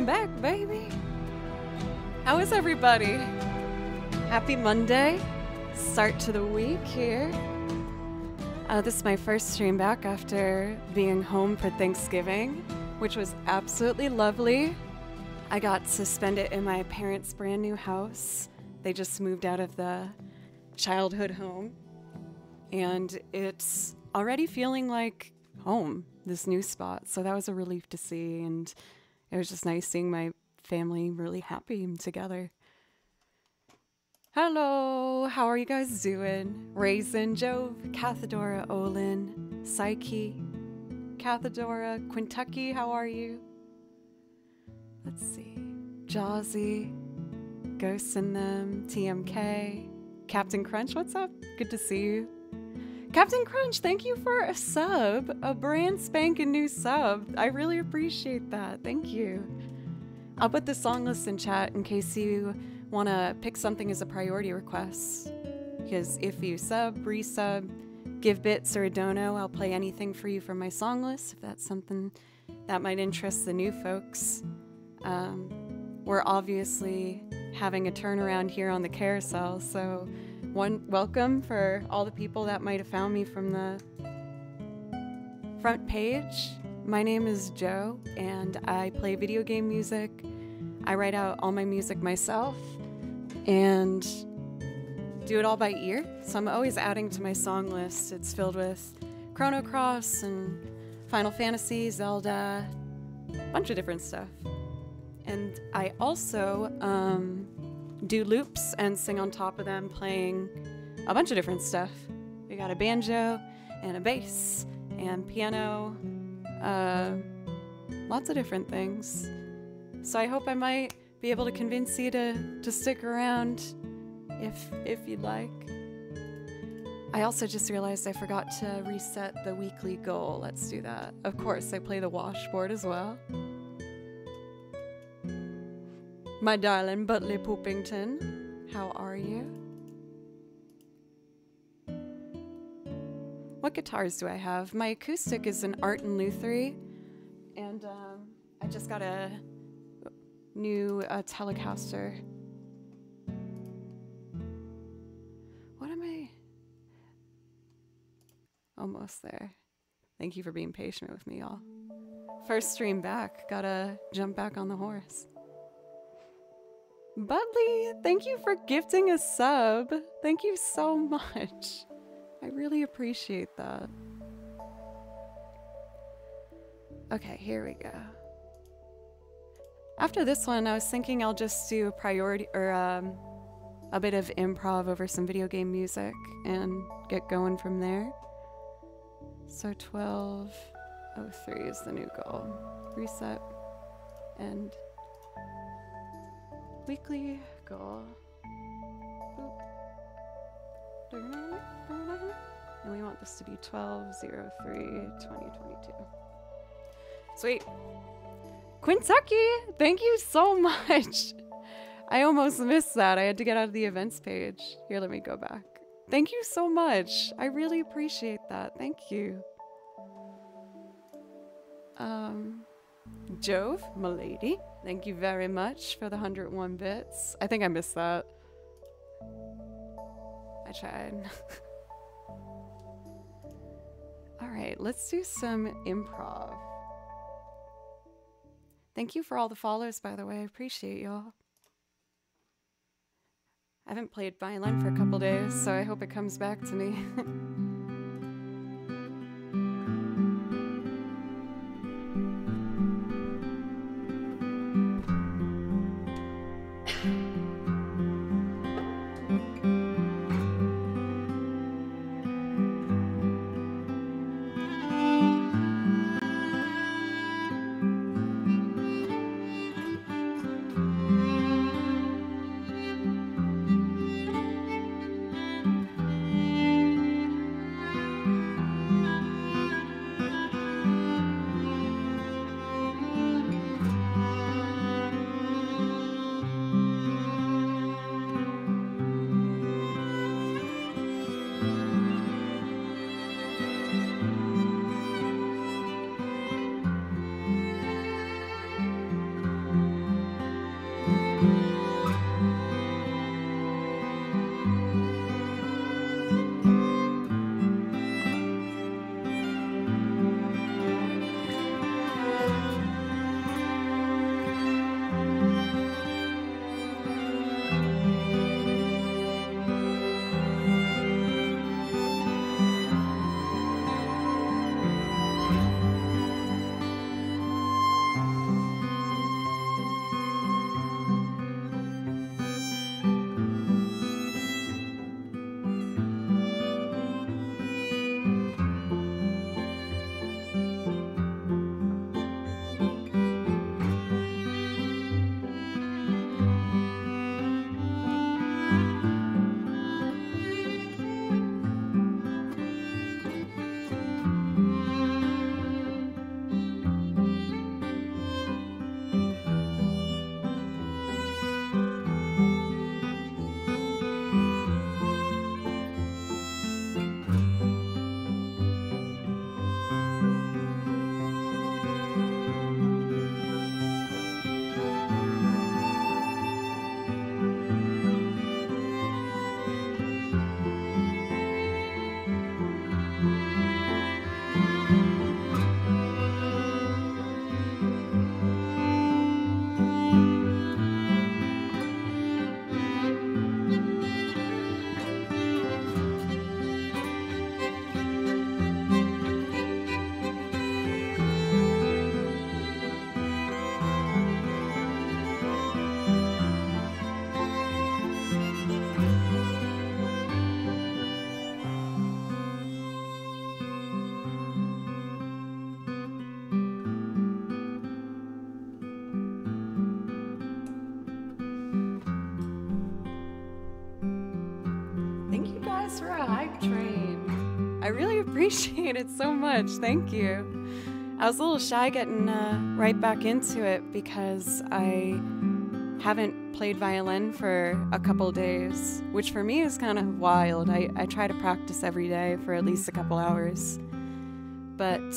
I'm back, baby. How is everybody? Happy Monday. Start to the week here. This is my first stream back after being home for Thanksgiving, which was absolutely lovely. I got to spend it in my parents' brand new house. They just moved out of the childhood home, and it's already feeling like home, this new spot. So that was a relief to see, and it was just nice seeing my family really happy and together. Hello, how are you guys doing? Raisin, Jove, Cathedora, Olin, Psyche, Cathedora, Quintucky, how are you? Let's see. Jawsy, Ghosts in Them, TMK, Captain Crunch, what's up? Good to see you. Captain Crunch, thank you for a sub, a brand spanking new sub. I really appreciate that. Thank you. I'll put the song list in chat in case you want to pick something as a priority request. Because if you sub, resub, give bits or a dono, I'll play anything for you from my song list if that's something that might interest the new folks. We're obviously having a turnaround here on the carousel, so welcome for all the people that might have found me from the front page. My name is Joe, and I play video game music. I write out all my music myself and do it all by ear, so I'm always adding to my song list. It's filled with Chrono Cross and Final Fantasy, Zelda, a bunch of different stuff. And I also do loops and sing on top of them, playing a bunch of different stuff. We got a banjo and a bass and piano, lots of different things. So I hope I might be able to convince you to stick around if you'd like. I also just realized I forgot to reset the weekly goal. Let's do that. Of course, I play the washboard as well. My darling Butley Poopington, how are you? What guitars do I have? My acoustic is an Art and Lutherie, and I just got a new Telecaster. What am I? Almost there. Thank you for being patient with me, y'all. First stream back, gotta jump back on the horse. Budley, thank you for gifting a sub. Thank you so much. I really appreciate that. Okay, here we go. After this one, I was thinking I'll just do a priority or a bit of improv over some video game music and get going from there. So 12:03 is the new goal. Reset and weekly goal. And we want this to be 12/03/2022. Sweet. Quintucky, thank you so much. I almost missed that. I had to get out of the events page. Here, let me go back. Thank you so much. I really appreciate that. Thank you. Jove, milady, thank you very much for the 101 bits. I think I missed that. I tried. All right, let's do some improv. Thank you for all the follows, by the way. I appreciate y'all. I haven't played violin for a couple days, so I hope it comes back to me. request for a hype train. I really appreciate it so much. Thank you. I was a little shy getting right back into it because I haven't played violin for a couple days, which for me is kind of wild. I try to practice every day for at least a couple hours. But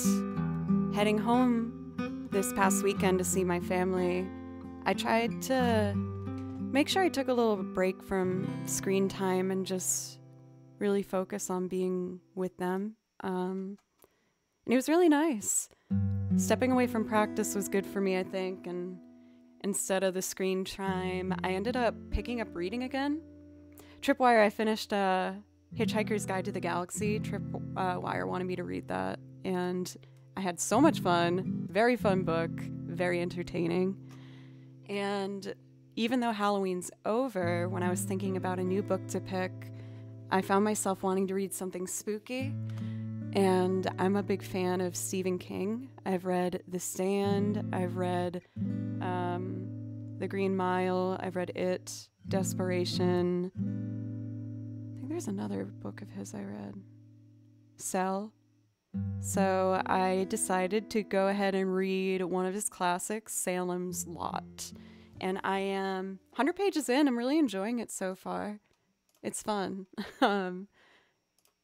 heading home this past weekend to see my family, I tried to make sure I took a little break from screen time and just really focus on being with them. And it was really nice. Stepping away from practice was good for me, I think, and instead of the screen time, I ended up picking up reading again. Tripwire, I finished Hitchhiker's Guide to the Galaxy. Tripwire wanted me to read that, and I had so much fun. Very fun book, very entertaining. And even though Halloween's over, when I was thinking about a new book to pick, I found myself wanting to read something spooky. And I'm a big fan of Stephen King. I've read The Stand, I've read The Green Mile, I've read It, Desperation. I think there's another book of his I read. Cell. So I decided to go ahead and read one of his classics, Salem's Lot. And I am 100 pages in. I'm really enjoying it so far. It's fun.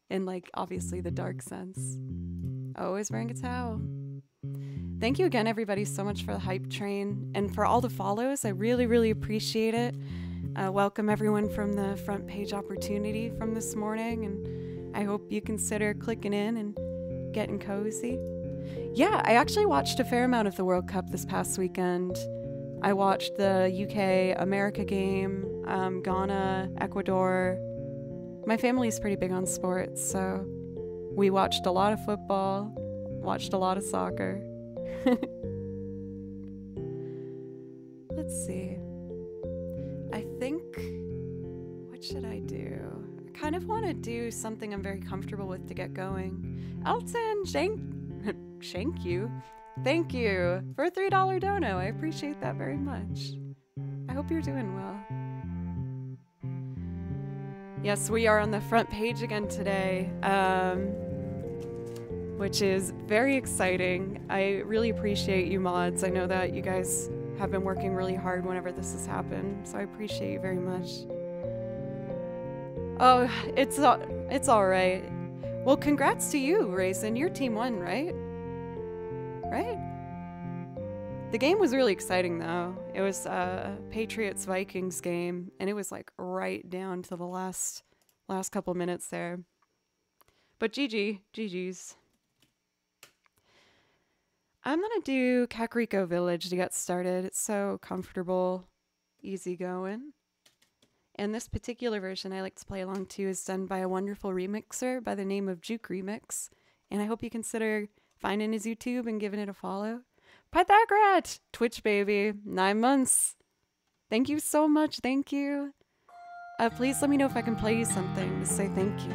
In obviously the dark sense. Always wearing a towel. Thank you again, everybody, so much for the hype train and for all the follows. I really, really appreciate it. Welcome everyone from the front page opportunity from this morning, and I hope you consider clicking in and getting cozy. Yeah, I actually watched a fair amount of the World Cup this past weekend. I watched the UK-America game, Ghana, Ecuador. My family's pretty big on sports, so we watched a lot of football, watched a lot of soccer. Let's see. I think, what should I do? I kind of want to do something I'm very comfortable with to get going. Elton, shank you. Thank you for a $3 dono. I appreciate that very much. I hope you're doing well. Yes, we are on the front page again today, which is very exciting. I really appreciate you mods. I know that you guys have been working really hard whenever this has happened, so I appreciate you very much. Oh, it's all right. Well, congrats to you, Raisin. Your team won, right? Right? The game was really exciting, though. It was a Patriots-Vikings game, and it was right down to the last couple minutes there. But GG's. I'm gonna do Kakariko Village to get started. It's so comfortable, easy going. And this particular version I like to play along to is done by a wonderful remixer by the name of Juke Remix. And I hope you consider finding his YouTube and giving it a follow. Pythagrat! Twitch baby, 9 months. Thank you so much, thank you. Please let me know if I can play you something to say thank you.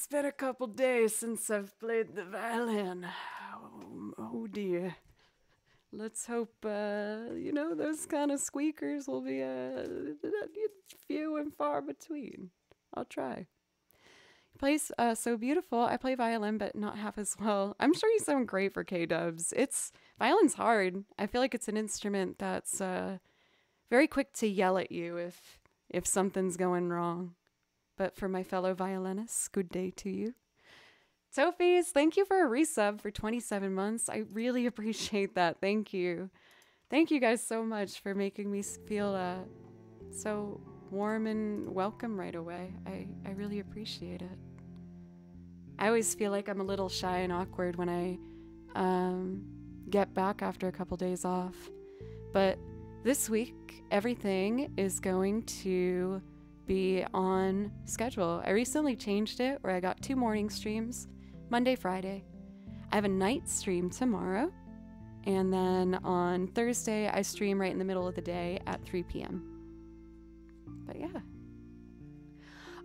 It's been a couple days since I've played the violin. Oh dear. Let's hope, those kind of squeakers will be few and far between. I'll try. He plays so beautiful. I play violin, but not half as well. I'm sure you sound great for K-dubs. Violin's hard. I feel like it's an instrument that's very quick to yell at you if something's going wrong. But for my fellow violinists, good day to you. Sophies, thank you for a resub for 27 months. I really appreciate that. Thank you. Thank you guys so much for making me feel so warm and welcome right away. I really appreciate it. I always feel like I'm a little shy and awkward when I get back after a couple days off. But this week, everything is going to be on schedule. I recently changed it where I got 2 morning streams, Monday, Friday. I have a night stream tomorrow. And then on Thursday, I stream right in the middle of the day at 3 p.m. But yeah.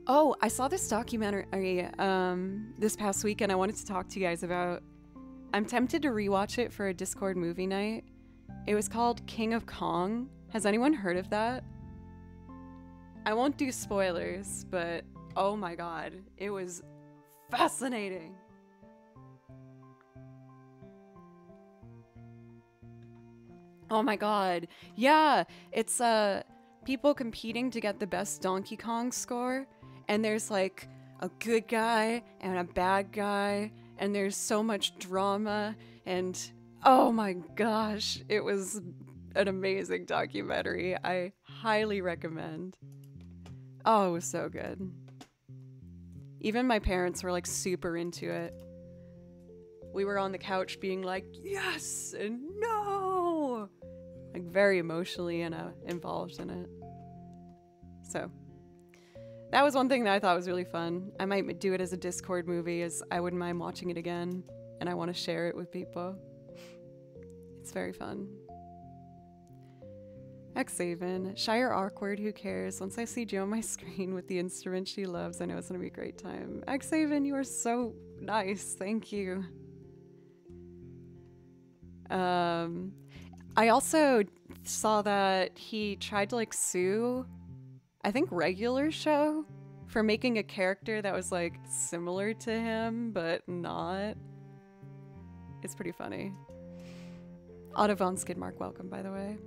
Oh, I saw this documentary this past week and I wanted to talk to you guys about. I'm tempted to rewatch it for a Discord movie night. It was called King of Kong. Has anyone heard of that? I won't do spoilers, but oh my god, it was fascinating. Oh my god. Yeah, it's people competing to get the best Donkey Kong score, and there's like a good guy and a bad guy, and there's so much drama, and oh my gosh, it was an amazing documentary. I highly recommend. Oh, it was so good. Even my parents were like super into it. We were on the couch being like, yes and no! Like very emotionally involved in it. So that was one thing that I thought was really fun. I might do it as a Discord movie, as I wouldn't mind watching it again, and I want to share it with people. It's very fun. Xaven, shy or awkward, who cares? Once I see Jo on my screen with the instrument she loves, I know it's gonna be a great time. Xaven, you are so nice. Thank you. I also saw that he tried to like sue, I think, Regular Show for making a character that was like similar to him, but not. It's pretty funny. Otto von Skidmark, welcome, by the way.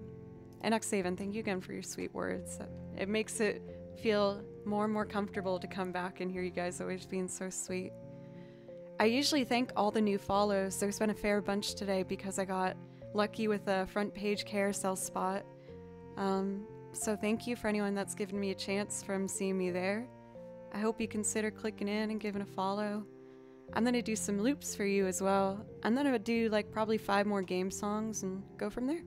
And Xaven, thank you again for your sweet words. It makes it feel more and more comfortable to come back and hear you guys always being so sweet. I usually thank all the new follows. There's been a fair bunch today because I got lucky with a front page carousel spot. So thank you for anyone that's given me a chance from seeing me there. I hope you consider clicking in and giving a follow. I'm gonna do some loops for you as well. I'm gonna do like probably 5 more game songs and go from there.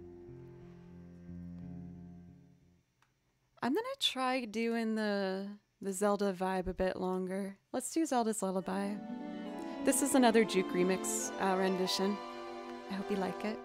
I'm gonna try doing the Zelda vibe a bit longer. Let's do Zelda's Lullaby. This is another Juke remix rendition. I hope you like it.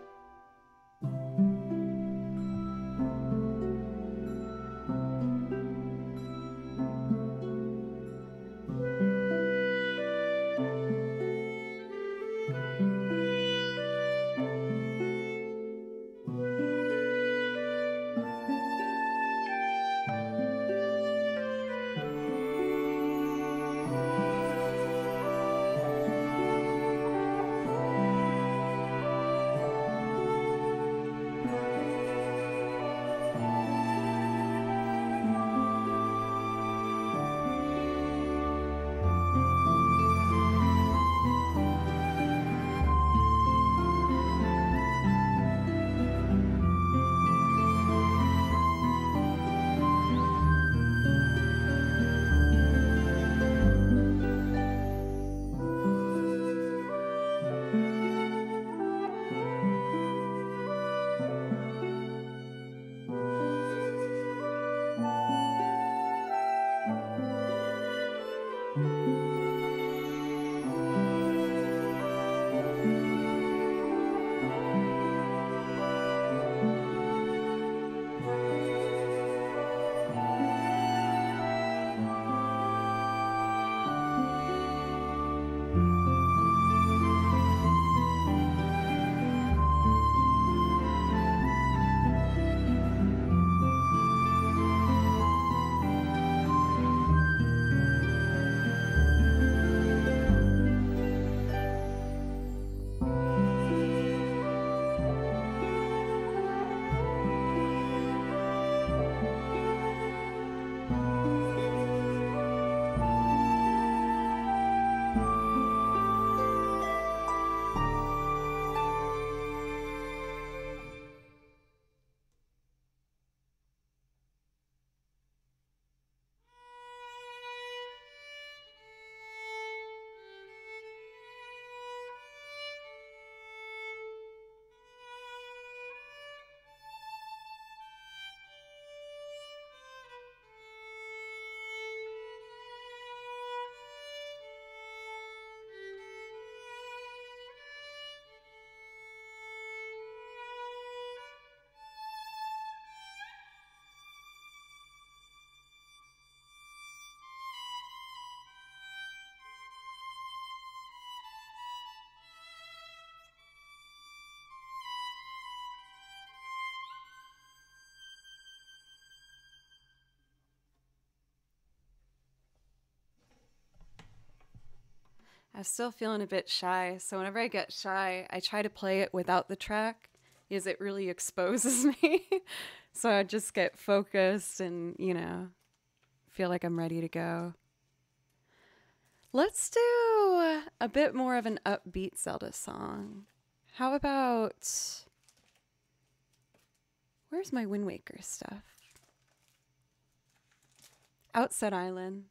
I'm still feeling a bit shy, so whenever I get shy, I try to play it without the track because it really exposes me. So I just get focused and, feel like I'm ready to go. Let's do a bit more of an upbeat Zelda song. How about... Where's my Wind Waker stuff? Outset Island.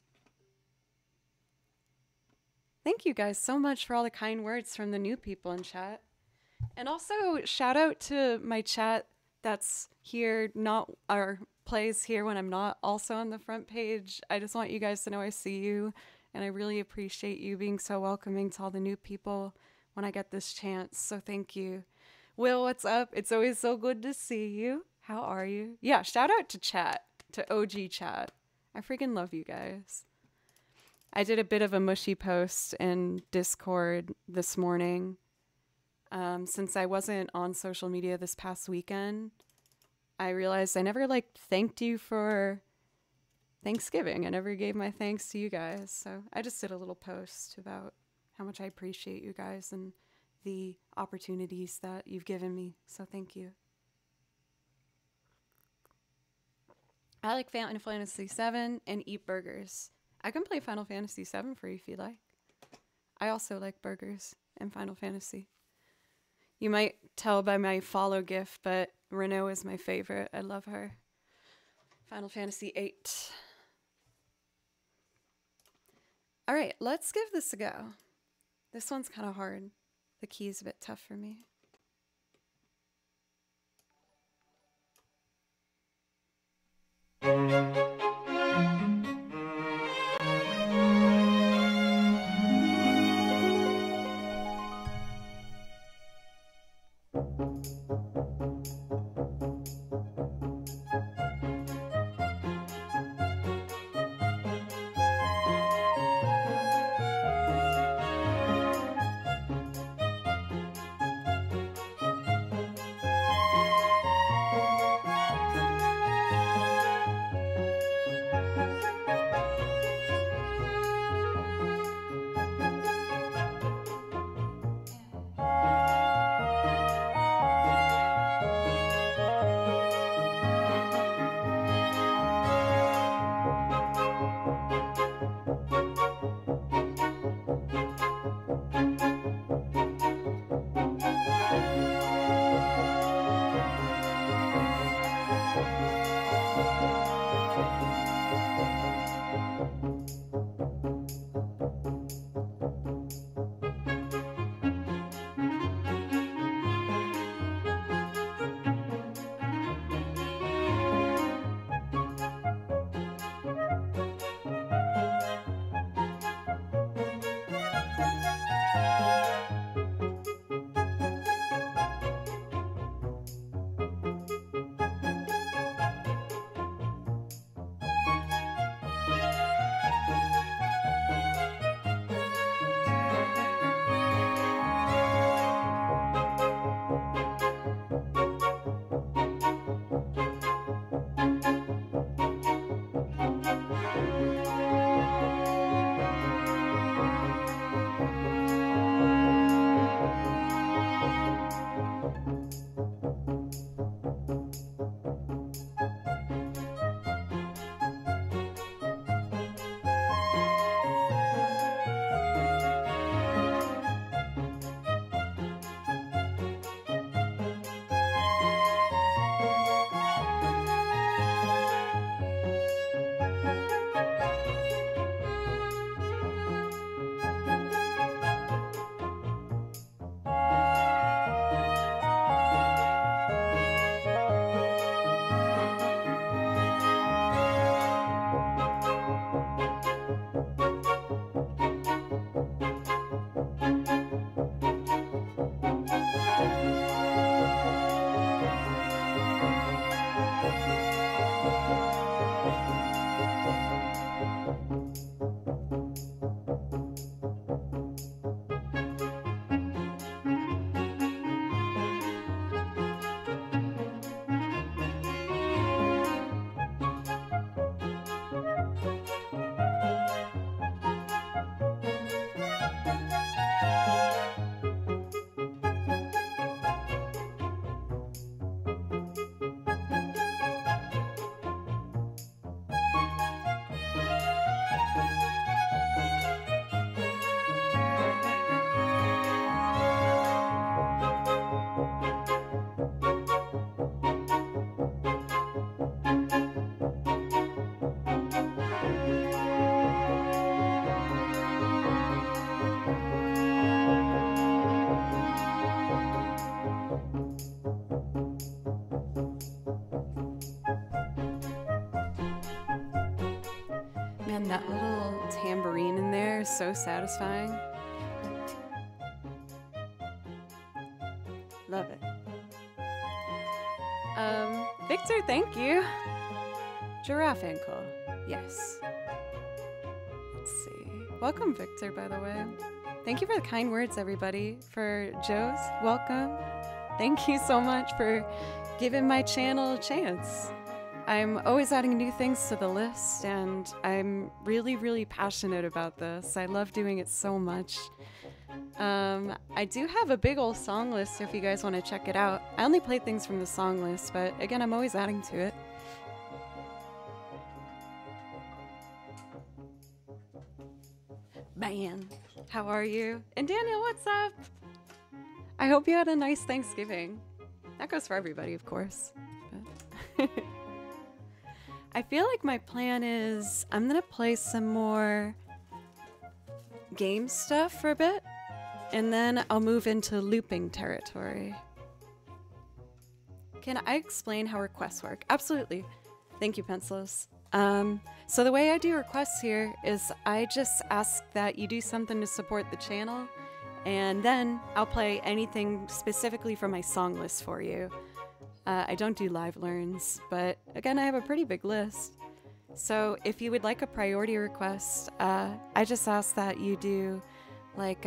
Thank you guys so much for all the kind words from the new people in chat. And also, shout out to my chat that's here, plays here when I'm not also on the front page. I just want you guys to know I see you, and I really appreciate you being so welcoming to all the new people when I get this chance. So thank you. Will, what's up? It's always so good to see you. How are you? Yeah, shout out to chat, to OG chat. I freaking love you guys. I did a bit of a mushy post in Discord this morning. Since I wasn't on social media this past weekend, I realized I never thanked you for Thanksgiving. I never gave my thanks to you guys. So I just did a little post about how much I appreciate you guys and the opportunities that you've given me. So thank you. I like Final Fantasy VII and eat burgers. I can play Final Fantasy VII for you if you like. I also like burgers and Final Fantasy. You might tell by my follow gif, but Renault is my favorite. I love her. Final Fantasy VIII. All right, let's give this a go. This one's kind of hard. The key is a bit tough for me. Man, that little tambourine in there is so satisfying. Love it. Victor, thank you. Giraffe ankle. Yes. Let's see. Welcome, Victor, by the way. Thank you for the kind words, everybody. For Joe's, welcome. Thank you so much for giving my channel a chance. I'm always adding new things to the list, and I'm really, really passionate about this. I love doing it so much. I do have a big old song list, so if you guys want to check it out. I only play things from the song list, but again, I'm always adding to it. Man, how are you? And Daniel, what's up? I hope you had a nice Thanksgiving. That goes for everybody, of course. But I feel like my plan is I'm gonna play some more game stuff for a bit, and then I'll move into looping territory. Can I explain how requests work? Absolutely. Thank you, Pencilos. So the way I do requests here is I just ask that you do something to support the channel, and then I'll play anything specifically from my song list for you. I don't do live learns, but again, I have a pretty big list. So if you would like a priority request, I just ask that you do like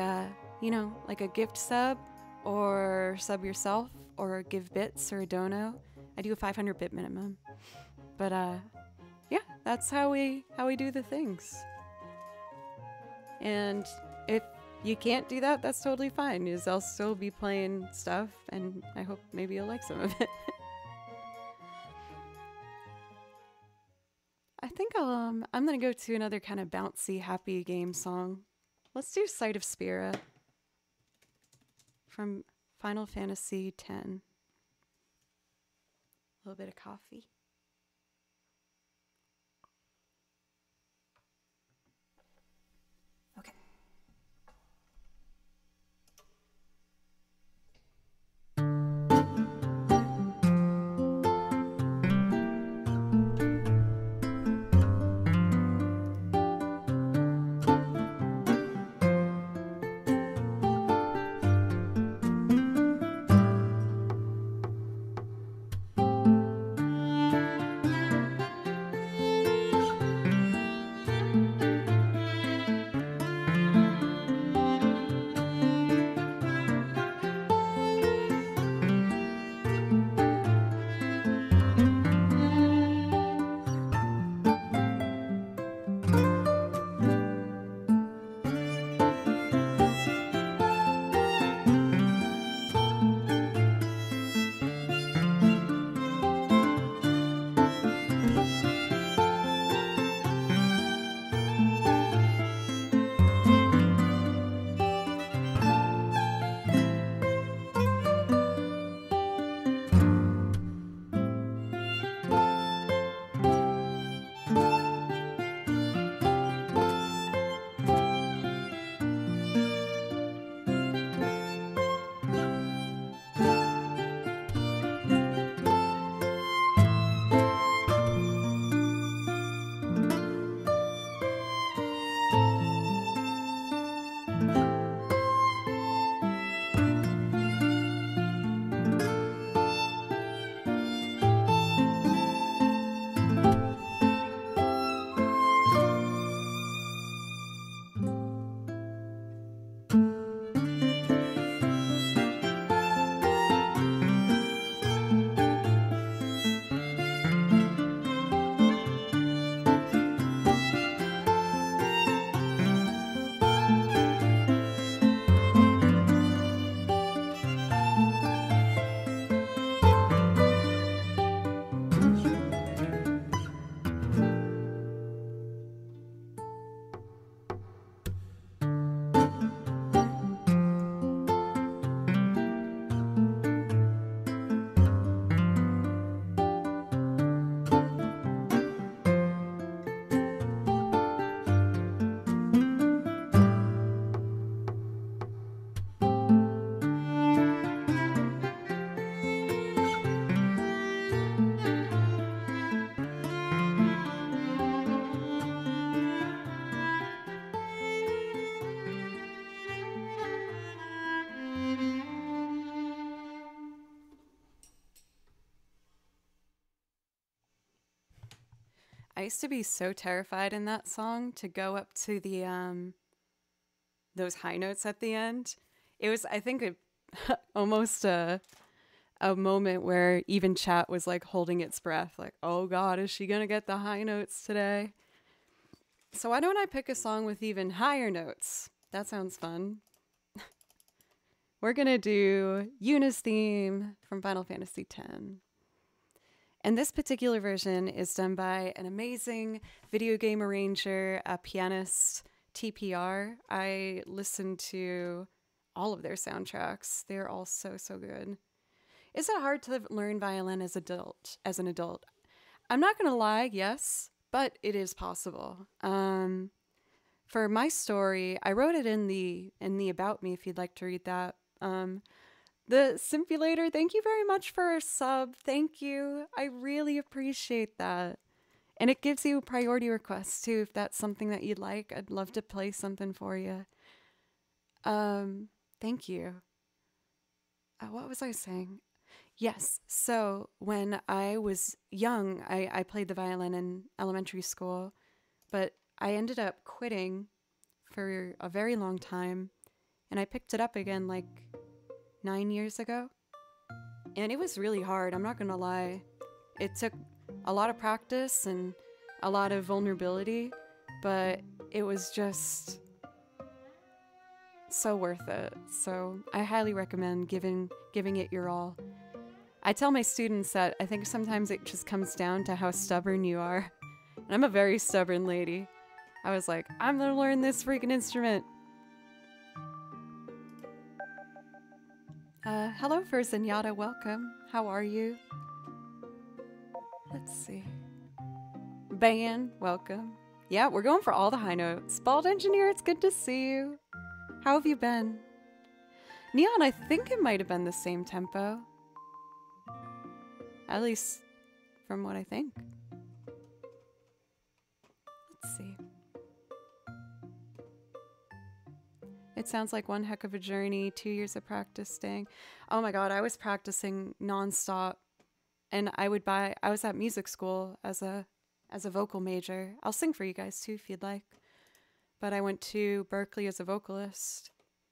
you know, like a gift sub or sub yourself or give bits or a dono. I do a 500 bit minimum. But yeah, that's how we do the things. And if you can't do that, that's totally fine, because I'll still be playing stuff, and I hope maybe you'll like some of it. I think I'm gonna go to another kind of bouncy, happy game song. Let's do Sight of Spira from Final Fantasy X. A little bit of coffee. Okay. I used to be so terrified in that song to go up to the those high notes at the end. It was, I think, almost a moment where even chat was like holding its breath, like, oh God, is she gonna get the high notes today? So why don't I pick a song with even higher notes? That sounds fun. We're gonna do Yuna's theme from Final Fantasy X. And this particular version is done by an amazing video game arranger, a pianist, TPR. I listened to all of their soundtracks. They're all so, so good. Is it hard to learn violin as an adult? I'm not going to lie, yes, but it is possible. For my story, I wrote it in the About Me if you'd like to read that. The Simulator, thank you very much for a sub. Thank you. I really appreciate that. And it gives you priority requests too if that's something that you'd like. I'd love to play something for you. Thank you. What was I saying? Yes. So when I was young, I played the violin in elementary school, but I ended up quitting for a very long time. And I picked it up again like 9 years ago. And it was really hard. I'm not going to lie. It took a lot of practice and a lot of vulnerability, but it was just so worth it. So I highly recommend giving it your all. I tell my students that I think sometimes it just comes down to how stubborn you are. And I'm a very stubborn lady. I was like, I'm gonna learn this freaking instrument. Hello, Zenyatta, welcome. How are you? Let's see. Ban, welcome. Yeah, we're going for all the high notes. Bald Engineer, it's good to see you. How have you been? Neon, I think it might have been the same tempo. At least from what I think. Let's see. It sounds like one heck of a journey, 2 years of practicing. Oh my God, I was practicing nonstop. And I was at music school as a vocal major. I'll sing for you guys too if you'd like. But I went to Berkeley as a vocalist.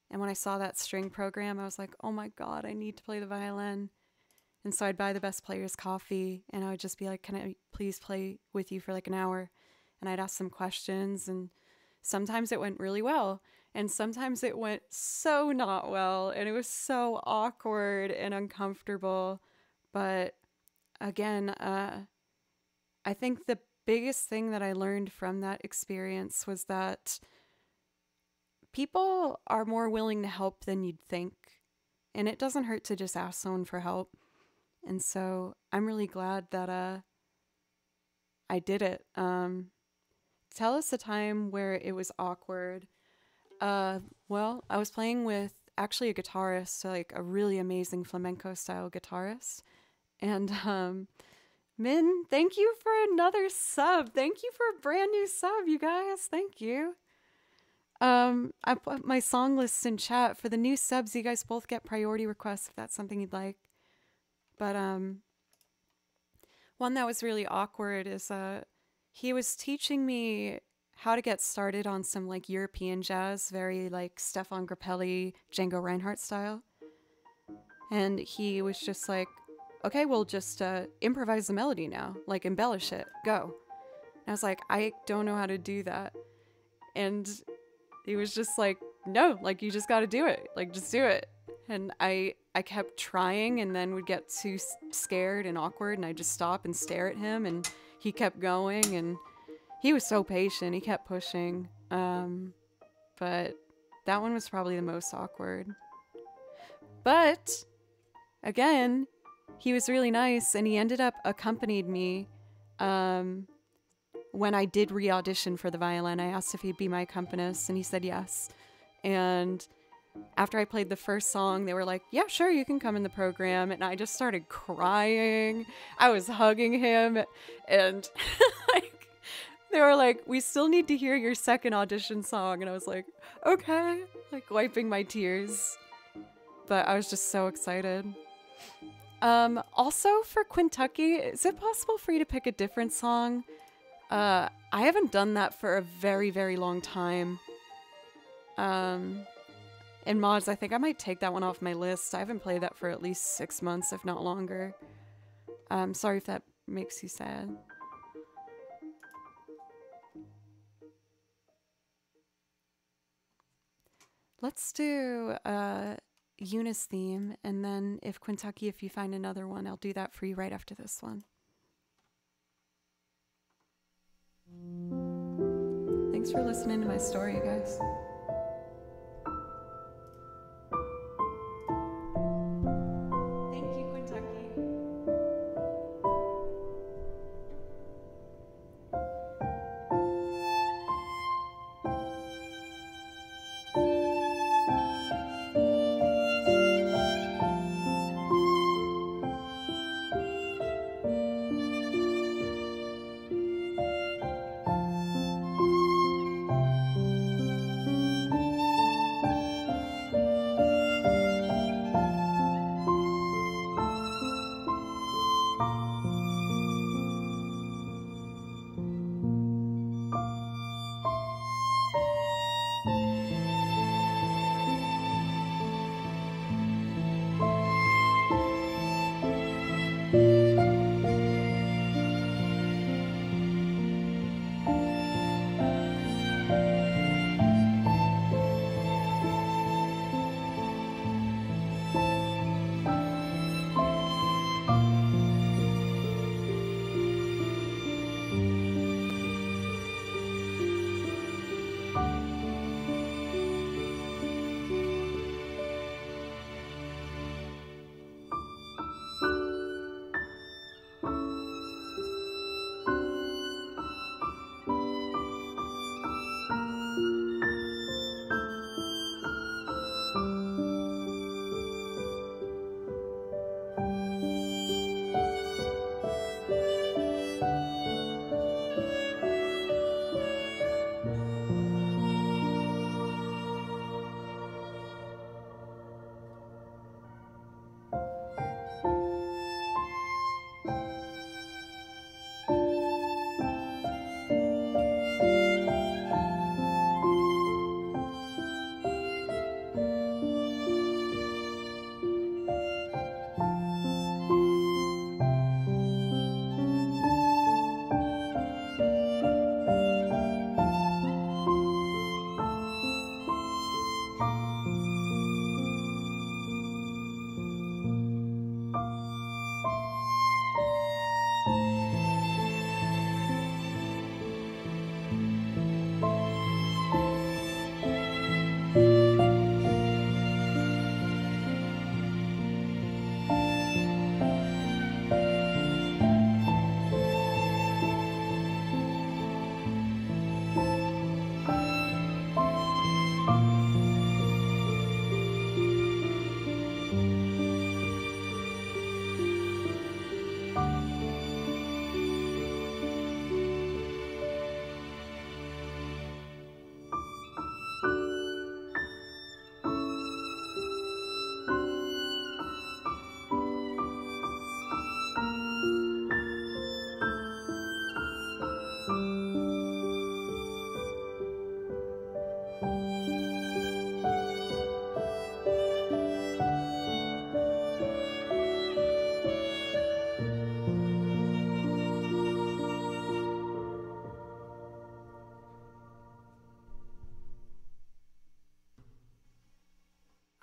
And when I saw that string program, I was like, oh my God, I need to play the violin. And so I'd buy the best player's coffee and I would just be like, can I please play with you for like an hour? And I'd ask some questions, and sometimes it went really well. And sometimes it went so not well, and it was so awkward and uncomfortable. But again, I think the biggest thing that I learned from that experience was that people are more willing to help than you'd think. And it doesn't hurt to just ask someone for help. And so I'm really glad that I did it. Tell us a time where it was awkward. Well, I was playing with actually a guitarist, like a really amazing flamenco style guitarist. And Min, thank you for another sub. Thank you for a brand new sub, you guys. Thank you. I put my song lists in chat. For the new subs, you guys both get priority requests if that's something you'd like. But one that was really awkward is he was teaching me how to get started on some like European jazz, very like Stefan Grappelli, Django Reinhardt style. And he was just like, okay, we'll just improvise the melody now, like embellish it, go. And I was like, I don't know how to do that. And he was just like, no, like you just got to do it, like just do it. And I kept trying and then would get too scared and awkward and I just stop and stare at him and he kept going and he was so patient. He kept pushing. But that one was probably the most awkward. But again, he was really nice and he ended up accompanied me when I did re-audition for the violin. I asked if he'd be my accompanist and he said yes. And after I played the first song, they were like, yeah, sure, you can come in the program. And I just started crying. I was hugging him and like, they were like, we still need to hear your second audition song. And I was like, okay, like wiping my tears. But I was just so excited. Also for Kentucky, is it possible for you to pick a different song? I haven't done that for a very, very long time. In mods, I think I might take that one off my list. I haven't played that for at least 6 months, if not longer. Sorry if that makes you sad. Let's do Eunice theme, and then if Quintucky, if you find another one, I'll do that for you right after this one. Thanks for listening to my story, guys. Thank you, Quintucky.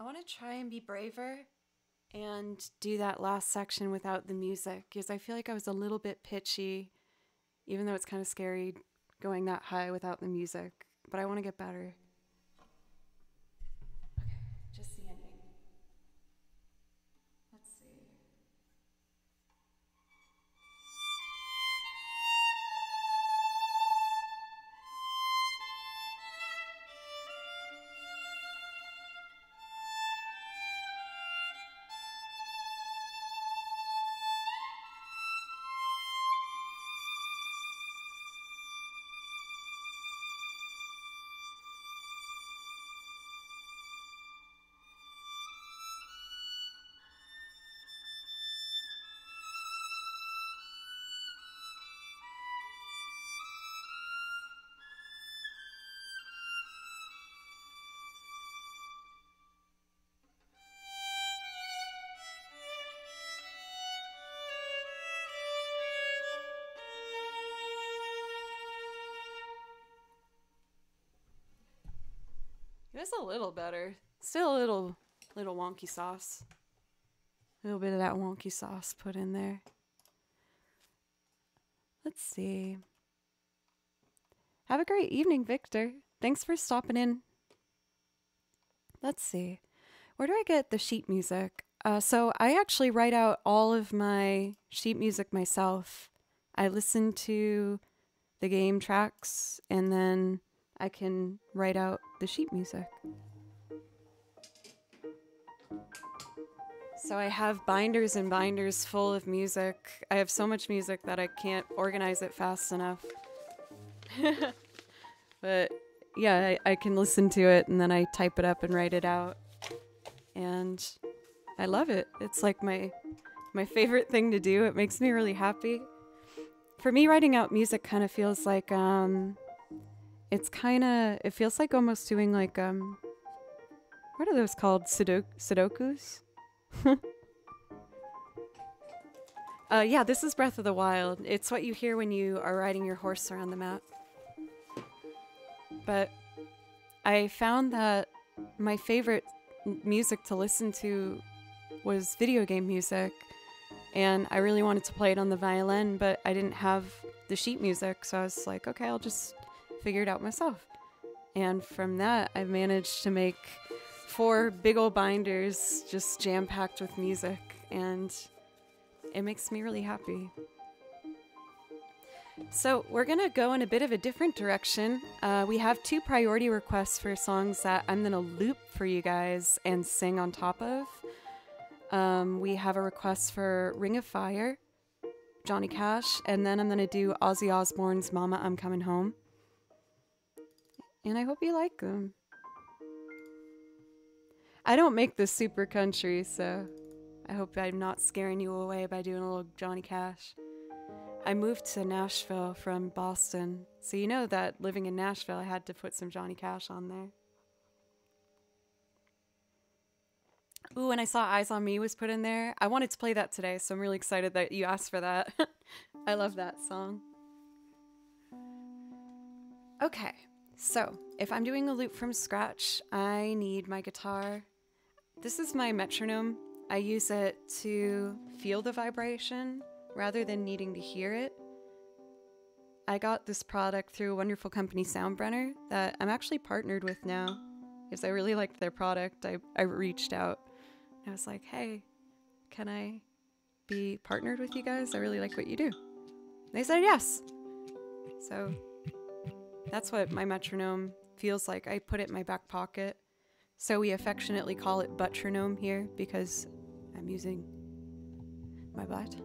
want to try and be braver and do that last section without the music, because I feel like I was a little bit pitchy, even though it's kind of scary going that high without the music. But I want to get better. Okay, just the ending. Let's see. It was a little better. Still a little wonky sauce. A little bit of that wonky sauce put in there. Let's see. Have a great evening, Victor. Thanks for stopping in. Let's see. Where do I get the sheet music? So I actually write out all of my sheet music myself. I listen to the game tracks and then I can write out the sheet music. So I have binders and binders full of music. I have so much music that I can't organize it fast enough. But yeah, I can listen to it and then I type it up and write it out. And I love it. It's like my favorite thing to do. It makes me really happy. For me, writing out music kind of feels like it feels like almost doing like what are those called? Sudokus? Yeah, this is Breath of the Wild. It's what you hear when you are riding your horse around the map. But I found that my favorite music to listen to was video game music, and I really wanted to play it on the violin, but I didn't have the sheet music, so I was like, okay, I'll just figure it out myself. And from that, I've managed to make 4 big old binders just jam-packed with music, and it makes me really happy. So we're gonna go in a bit of a different direction. We have 2 priority requests for songs that I'm gonna loop for you guys and sing on top of. We have a request for Ring of Fire, Johnny Cash, and then I'm gonna do Ozzy Osbourne's Mama, I'm Coming Home. And I hope you like them. I don't make this super country, so I hope I'm not scaring you away by doing a little Johnny Cash. I moved to Nashville from Boston, so you know that living in Nashville, I had to put some Johnny Cash on there. Ooh, and I saw Eyes on Me was put in there. I wanted to play that today, so I'm really excited that you asked for that. I love that song. Okay, so if I'm doing a loop from scratch, I need my guitar. This is my metronome. I use it to feel the vibration rather than needing to hear it. I got this product through a wonderful company, Soundbrenner, that I'm actually partnered with now because I really liked their product. I reached out. I was like, hey, can I be partnered with you guys? I really like what you do. They said yes. So that's what my metronome feels like. I put it in my back pocket. So we affectionately call it buttronome here because I'm using my butt.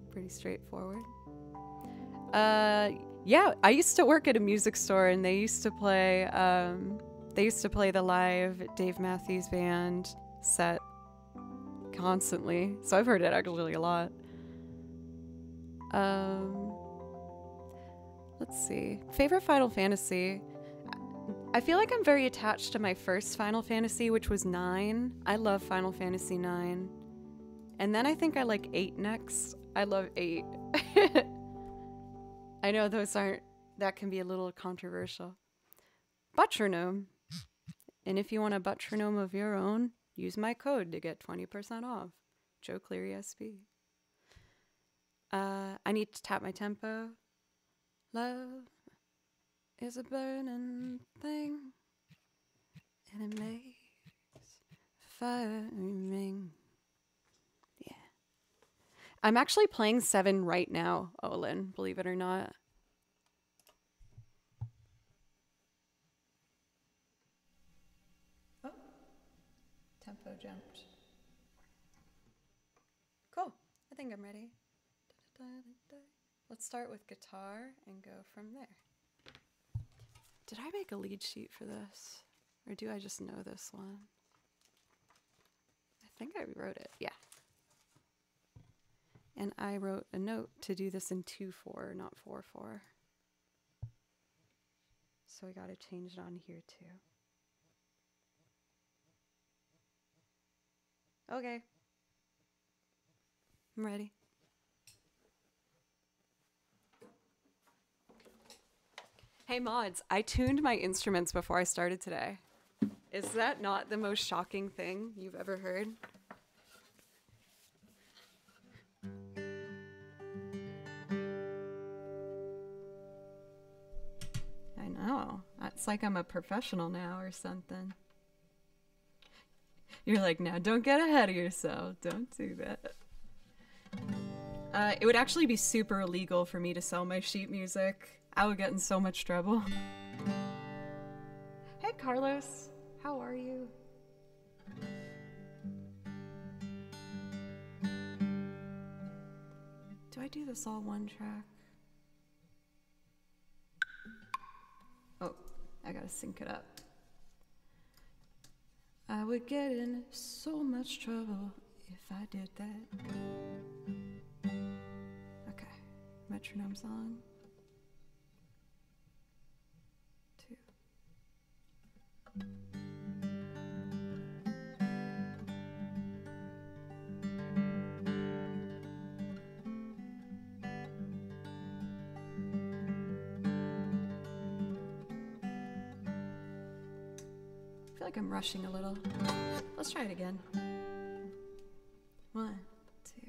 Pretty straightforward. Yeah, I used to work at a music store and they used to play the live Dave Matthews Band set constantly. So I've heard it actually a lot. Let's see. Favorite Final Fantasy. I feel like I'm very attached to my first Final Fantasy, which was 9. I love Final Fantasy 9. And then I think I like 8 next. I love 8. I know that can be a little controversial. Buttronome. And if you want a buttronome of your own, use my code to get 20% off. Joe Cleary SB. I need to tap my tempo. Love is a burning thing, and it makes fire ring. Yeah. I'm actually playing 7 right now, Olin, believe it or not. Oh, tempo jumped. Cool. I think I'm ready. Let's start with guitar and go from there. Did I make a lead sheet for this? Or do I just know this one? I think I wrote it, yeah. And I wrote a note to do this in 2/4, not 4/4. So I gotta change it on here too. Okay. I'm ready. Hey mods, I tuned my instruments before I started today. Is that not the most shocking thing you've ever heard? I know. It's like I'm a professional now or something. You're like, now don't get ahead of yourself. Don't do that. It would actually be super illegal for me to sell my sheet music. I would get in so much trouble. Hey Carlos, how are you? Do I do this all one track? Oh, I gotta sync it up. I would get in so much trouble if I did that. Okay, metronome's on. 2. I feel like I'm rushing a little. Let's try it again. 1, 2.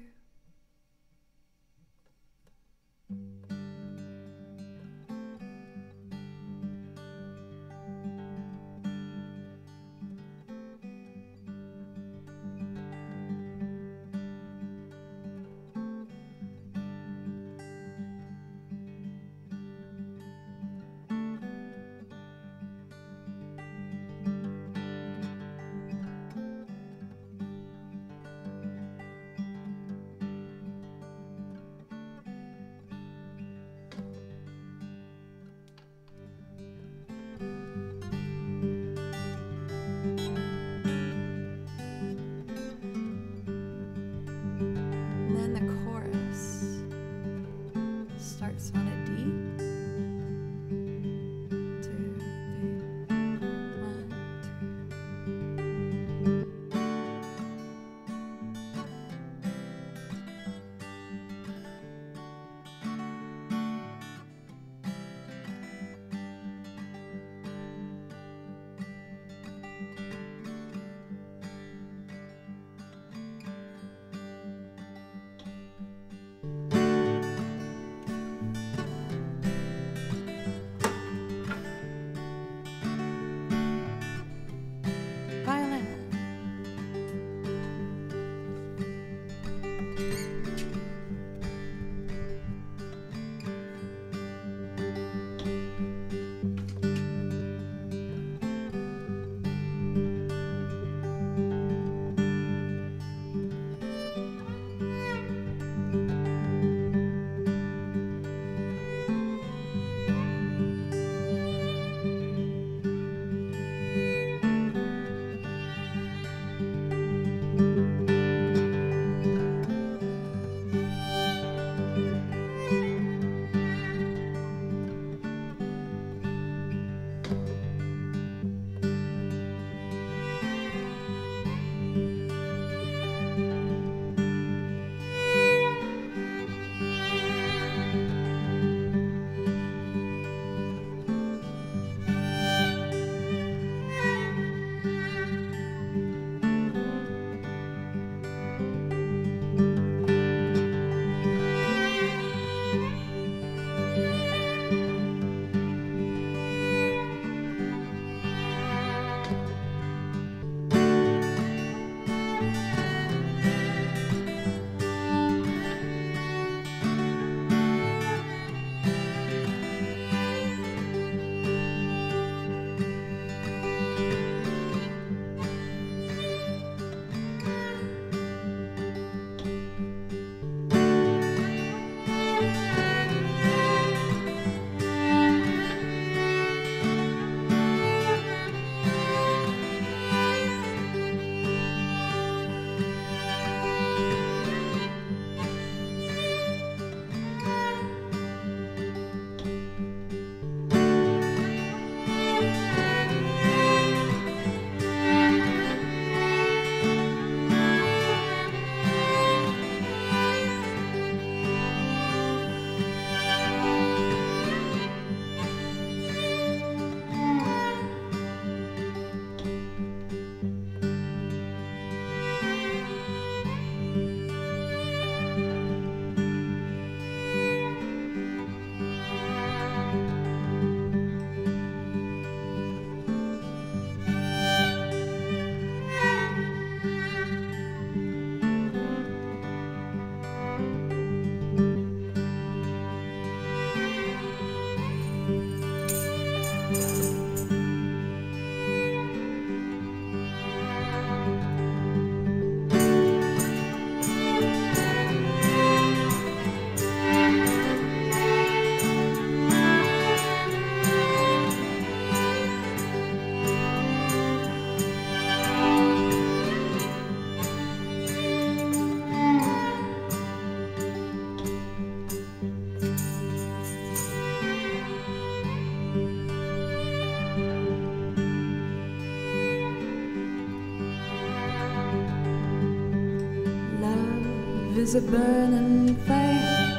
is a burning flame,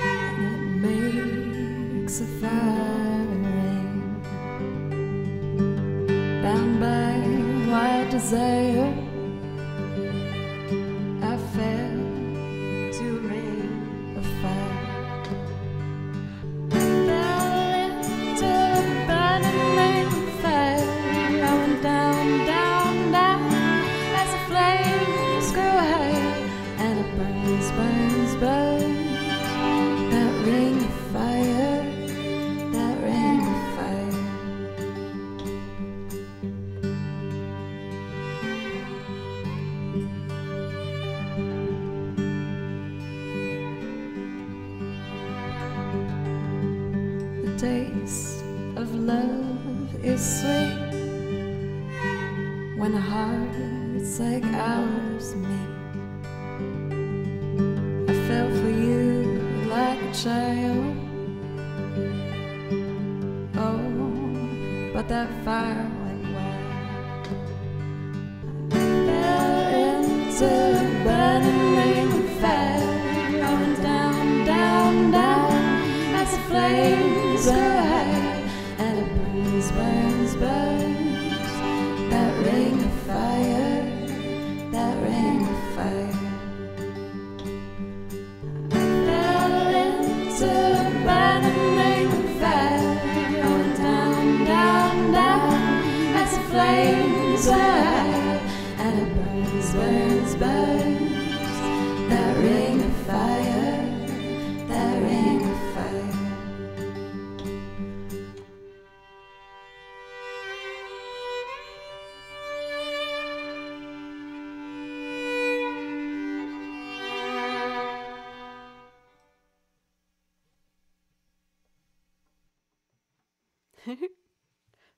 and it makes a fire rain. Bound by wild desire, I fell to a ring of fire. Fell into a burning ring of fire. I went down, down, down as the flames grow higher, and it burns, burns, burns. That ring of fire, that ring of fire. The taste of love is sweet when hearts like ours meet. I fell for you like a child. Oh, but that fire went wild. I fell into a burning ring of fire. I went down, down, down as the flames are high, and it burns, burns, burns. That ring of fire, that ring of fire. I fell into a burning ring of fire. I went down, down, down as the flames are high, and it burns, burns, burns. That ring of fire, that ring of fire.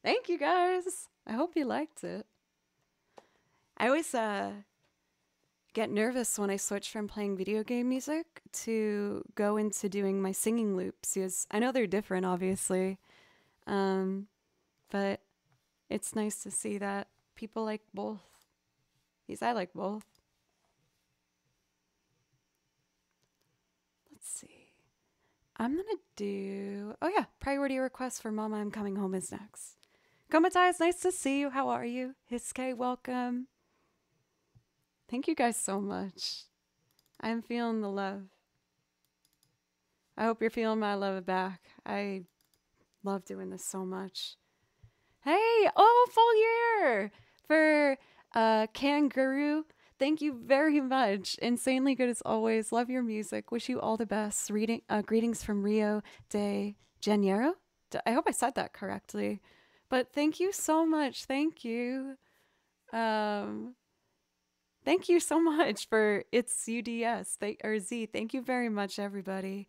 Thank you guys. I hope you liked it. I always get nervous when I switch from playing video game music to go into doing my singing loops, because I know they're different, obviously. But it's nice to see that people like both. Because I like both. Let's see. I'm gonna do, oh yeah, priority request for Mama I'm Coming Home is next. Komatai, it's nice to see you. How are you? Hiske, welcome. Thank you guys so much. I'm feeling the love. I hope you're feeling my love back. I love doing this so much. Hey, oh, full year for Kangaroo. Thank you very much. Insanely good as always. Love your music. Wish you all the best. Greetings from Rio de Janeiro. I hope I said that correctly. But thank you so much. Thank you. Thank you so much for It's UDS or Z. Thank you very much, everybody.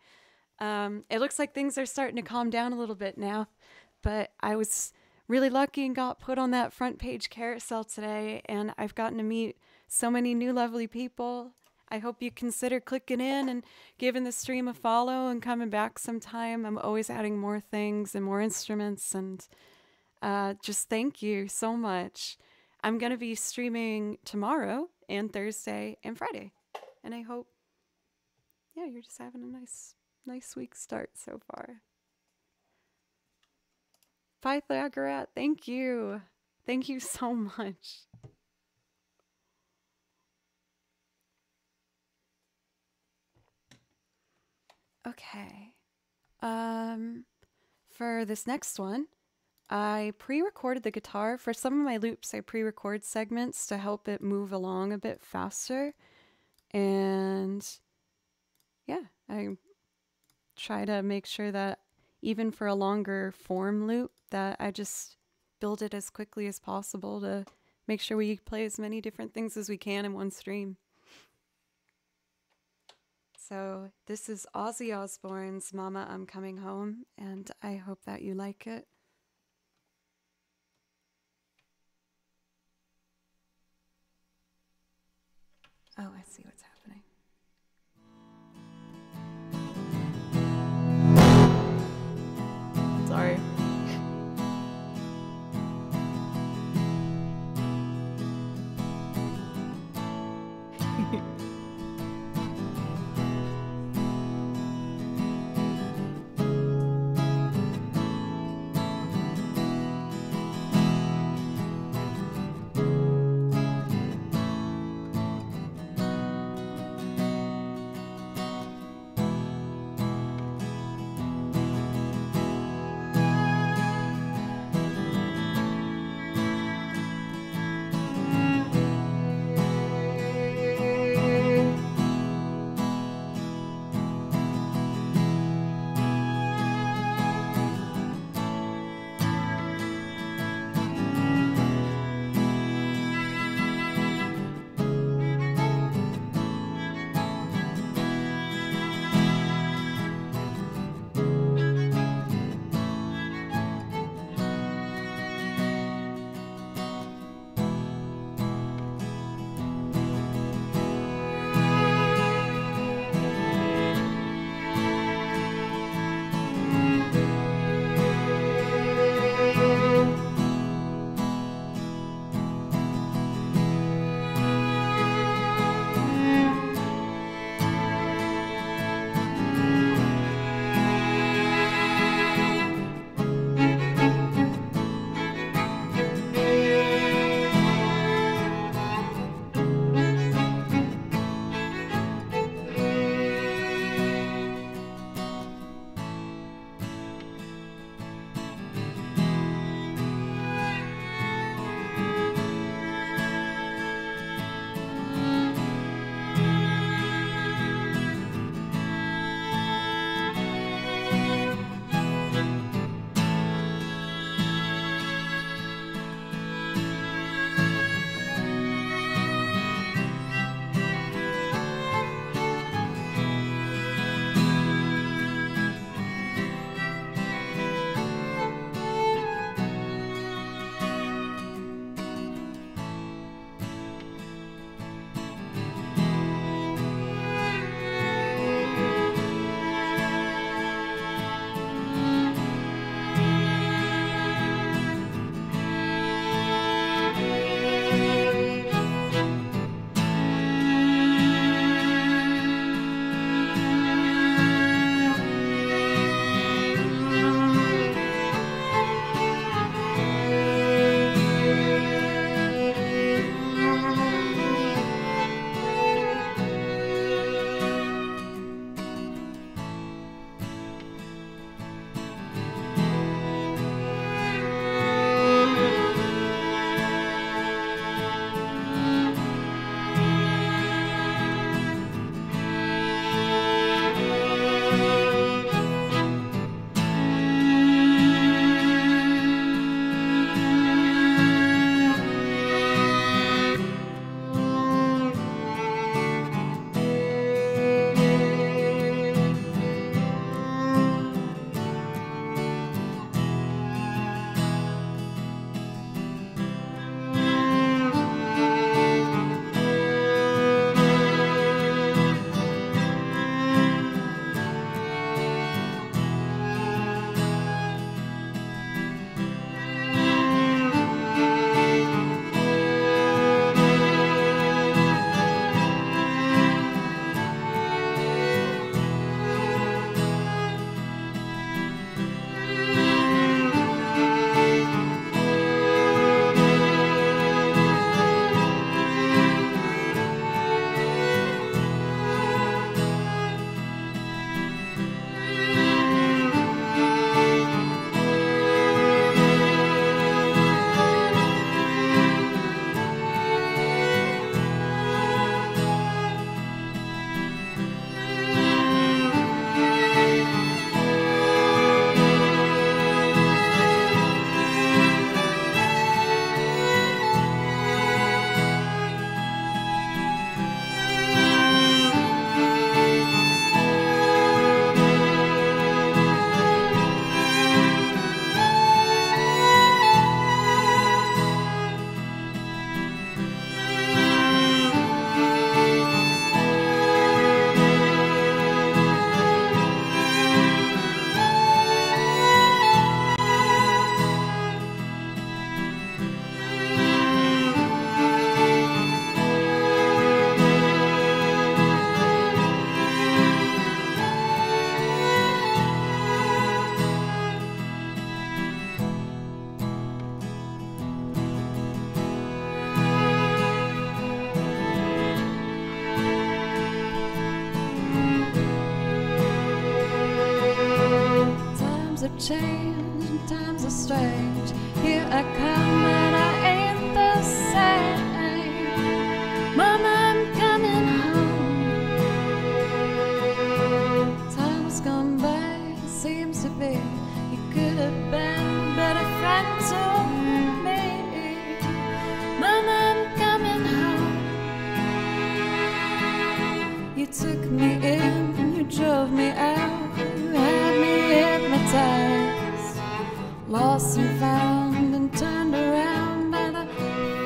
It looks like things are starting to calm down a little bit now, but I was really lucky and got put on that front page carousel today, and I've gotten to meet so many new lovely people. I hope you consider clicking in and giving the stream a follow and coming back sometime. I'm always adding more things and more instruments, and just thank you so much. I'm going to be streaming tomorrow and Thursday and Friday, and I hope, yeah, you're just having a nice week start so far. Pythagoras, thank you. Thank you so much. Okay. For this next one, I pre-recorded the guitar. For some of my loops, I pre-record segments to help it move along a bit faster. And yeah, I try to make sure that even for a longer form loop, that I just build it as quickly as possible to make sure we play as many different things as we can in one stream. So this is Ozzy Osbourne's Mama I'm Coming Home, and I hope that you like it. Oh, I see what's happening. Sorry. change and times are strange. Here I come and I ain't the same. Mama, I'm coming home. Time's gone by, seems to be. You could have been a better friend to me. Mama, I'm coming home. You took me in, you drove me out, you had me hypnotized, lost and found and turned around by the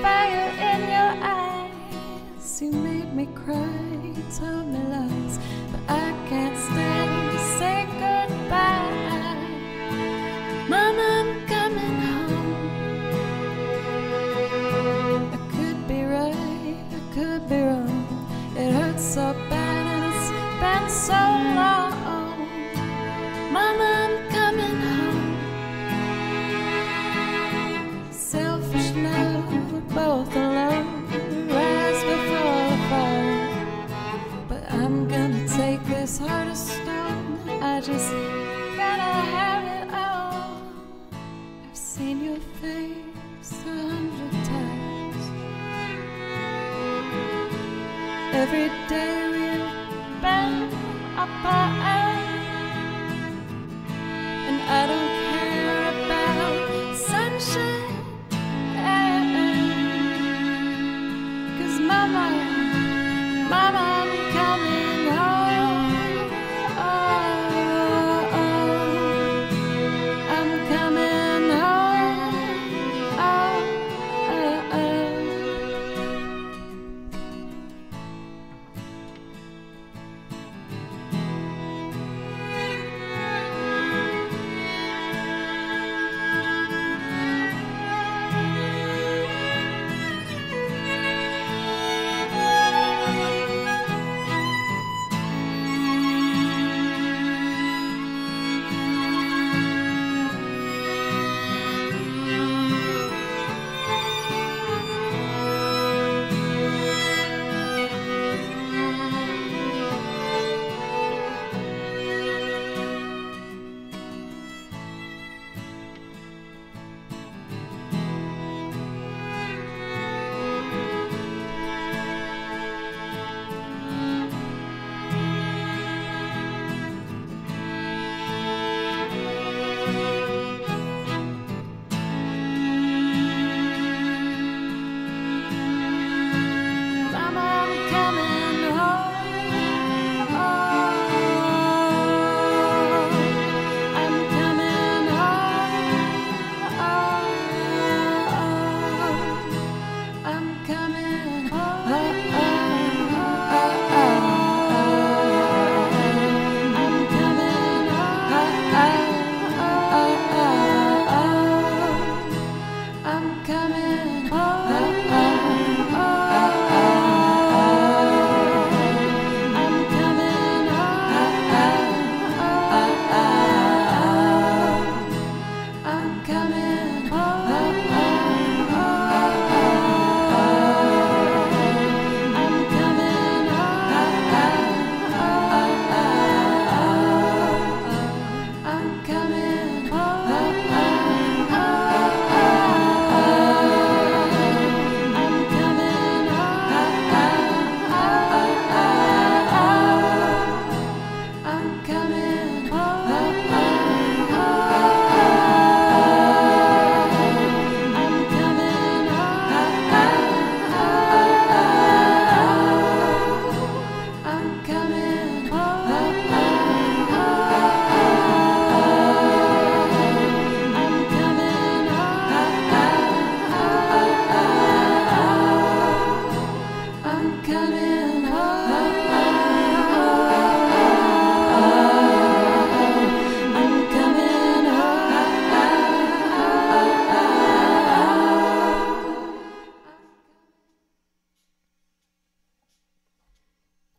fire in your eyes. You made me cry, you told me lies, but I can't stand to say goodbye. Mama, I'm coming home. I could be right, I could be wrong. It hurts so bad and it's been so long. Mama, I'm coming home. Selfish love, we're both alone. We rise before the fall. But I'm gonna take this heart of stone. I just gotta have it all. I've seen your face 100 times. Every day we've been apart. And I don't care about sunshine, 'cause mama, mama, I'm coming home. Oh, I'm coming home. Oh,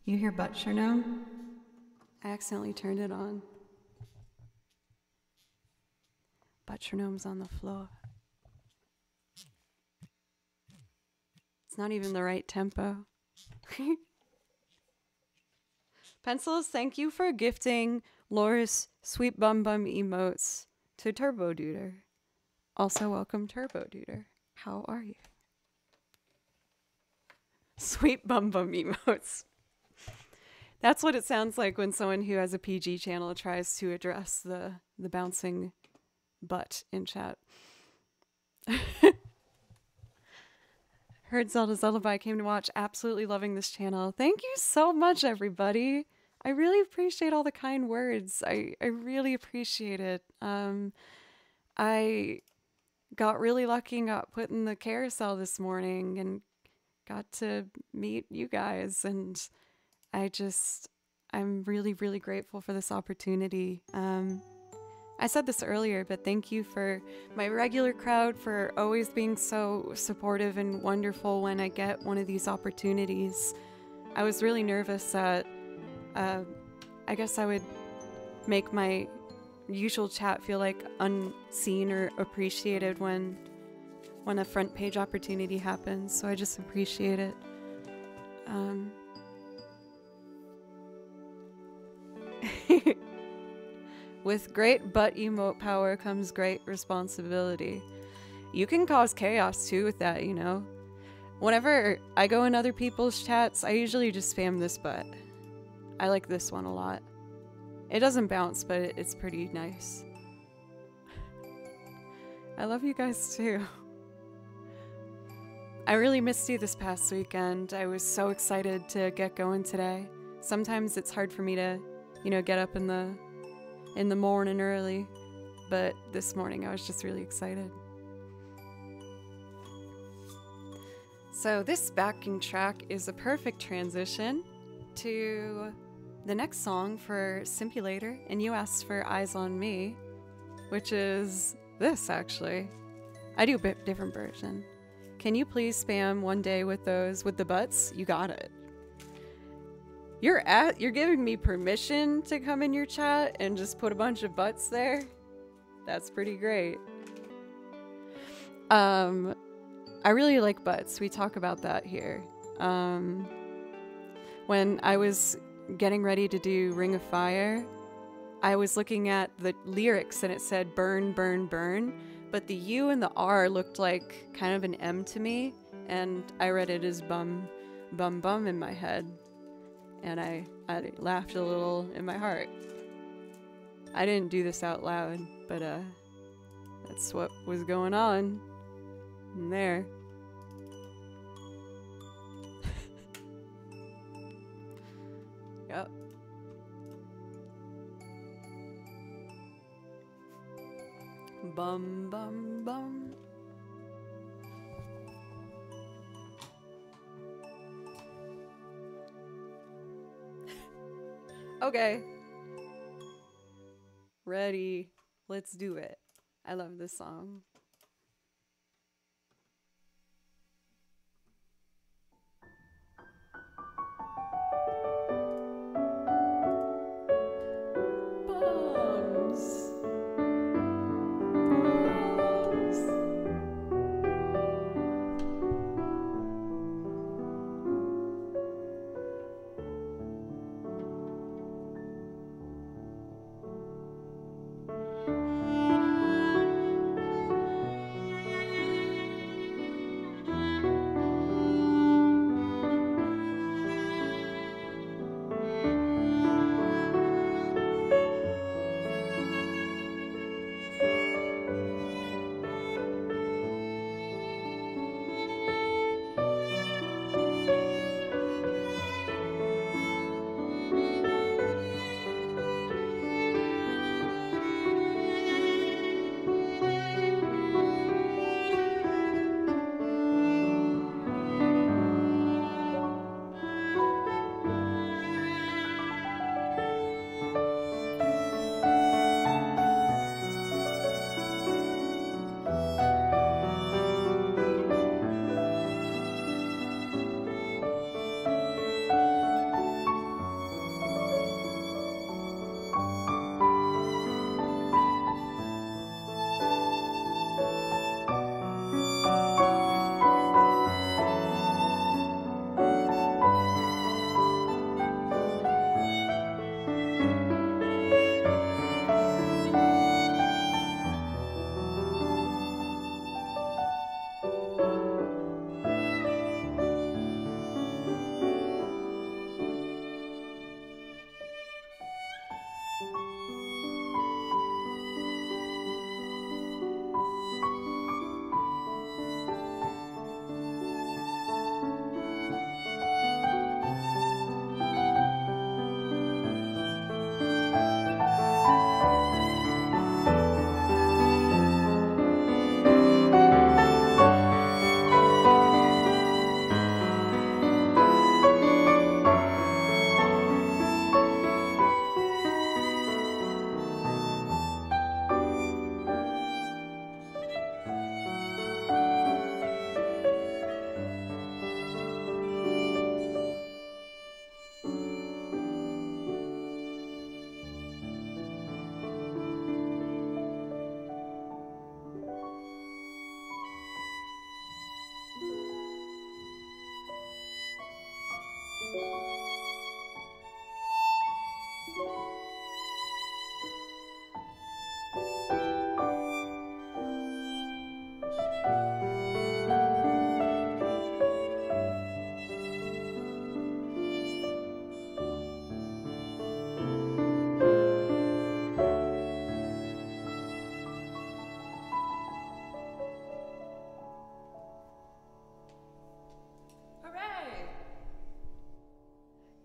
You hear Butchernome? I accidentally turned it on. Butchernome's on the floor. It's not even the right tempo. Pencils, thank you for gifting Loris sweet bum bum emotes to Turbo Duder. Also, welcome, Turbo Duder. How are you? Sweet bum bum emotes. That's what it sounds like when someone who has a PG channel tries to address the bouncing butt in chat. Heard Zelda's Lullaby, came to watch, absolutely loving this channel. Thank you so much, everybody. I really appreciate all the kind words. I really appreciate it. I got really lucky and got put in the carousel this morning and got to meet you guys. And I'm really, really grateful for this opportunity. I said this earlier, but thank you for my regular crowd for always being so supportive and wonderful when I get one of these opportunities. I was really nervous that I guess I would make my usual chat feel like unseen or appreciated when a front page opportunity happens, so I just appreciate it. With great butt emote power comes great responsibility. You can cause chaos too with that, you know. Whenever I go in other people's chats, I usually just spam this butt. I like this one a lot. It doesn't bounce, but it's pretty nice. I love you guys too. I really missed you this past weekend. I was so excited to get going today. Sometimes it's hard for me to, you know, get up in the morning early, but this morning I was just really excited. So this backing track is a perfect transition to the next song for Simpulator, and you asked for Eyes on Me, which is this actually. I do a bit different version. Can you please spam one day with the butts? You got it. You're giving me permission to come in your chat and just put a bunch of butts there? That's pretty great. I really like butts. We talk about that here. When I was getting ready to do Ring of Fire, I was looking at the lyrics and it said burn, burn, burn, but the U and the R looked like kind of an M to me, and I read it as bum, bum, bum in my head. And I laughed a little in my heart. I didn't do this out loud, but that's what was going on in there. Yep. Bum, bum, bum. Okay. Ready. Let's do it. I love this song. Bums.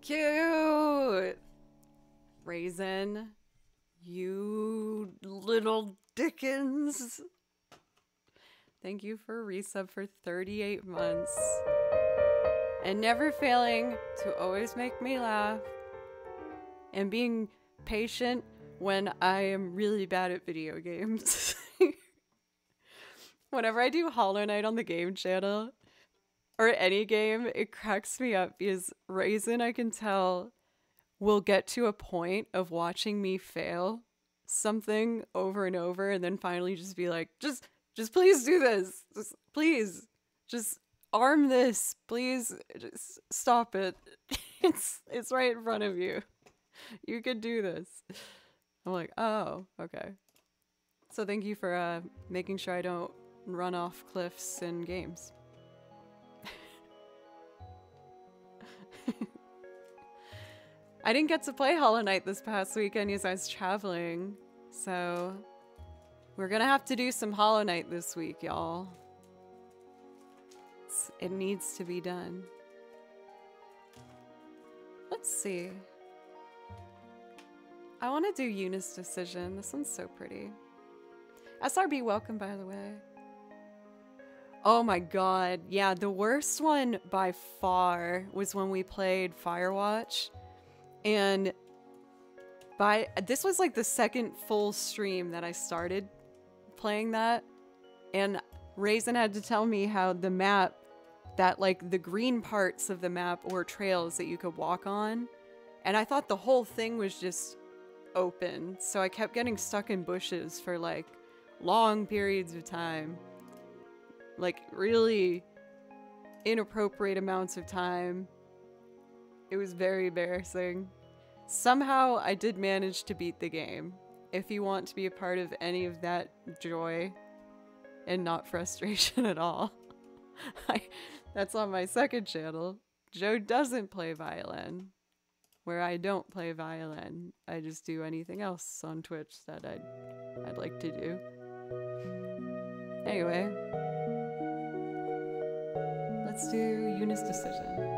Cute! Raisin, you little Dickens. Thank you for a resub for 38 months. And never failing to always make me laugh. And being patient when I am really bad at video games. Whenever I do Hollow Knight on the game channel, or any game, it cracks me up because Raisin, I can tell, will get to a point of watching me fail something over and over and then finally just be like, just please do this. Please, just arm this. Please, just stop it. It's right in front of you. You could do this. I'm like, oh, okay. So thank you for making sure I don't run off cliffs in games. I didn't get to play Hollow Knight this past weekend as I was traveling, so we're gonna have to do some Hollow Knight this week, y'all. It needs to be done. Let's see. I want to do Eunice Decision. This one's so pretty. SRB, welcome, by the way. Oh my god. Yeah, the worst one by far was when we played Firewatch. And this was like the second full stream that I started playing that. And Raisin had to tell me how the map, that like the green parts of the map were trails that you could walk on. And I thought the whole thing was just open. So I kept getting stuck in bushes for like long periods of time. Like really inappropriate amounts of time. It was very embarrassing. Somehow I did manage to beat the game. If you want to be a part of any of that joy and not frustration at all, that's on my second channel. Joe doesn't play violin, where I don't play violin. I just do anything else on Twitch that I'd like to do. Anyway, let's do Eunice Decision.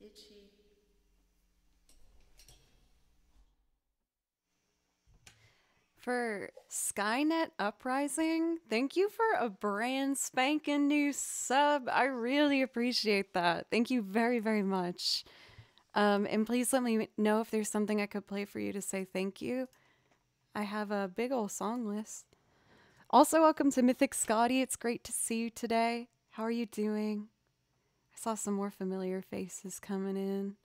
Itchy. For Skynet Uprising, thank you for a brand spanking new sub. I really appreciate that. Thank you very, very much. And please let me know if there's something I could play for you to say thank you. I have a big old song list. Also, welcome to Mythic Scotty. It's great to see you today. How are you doing? I saw some more familiar faces coming in.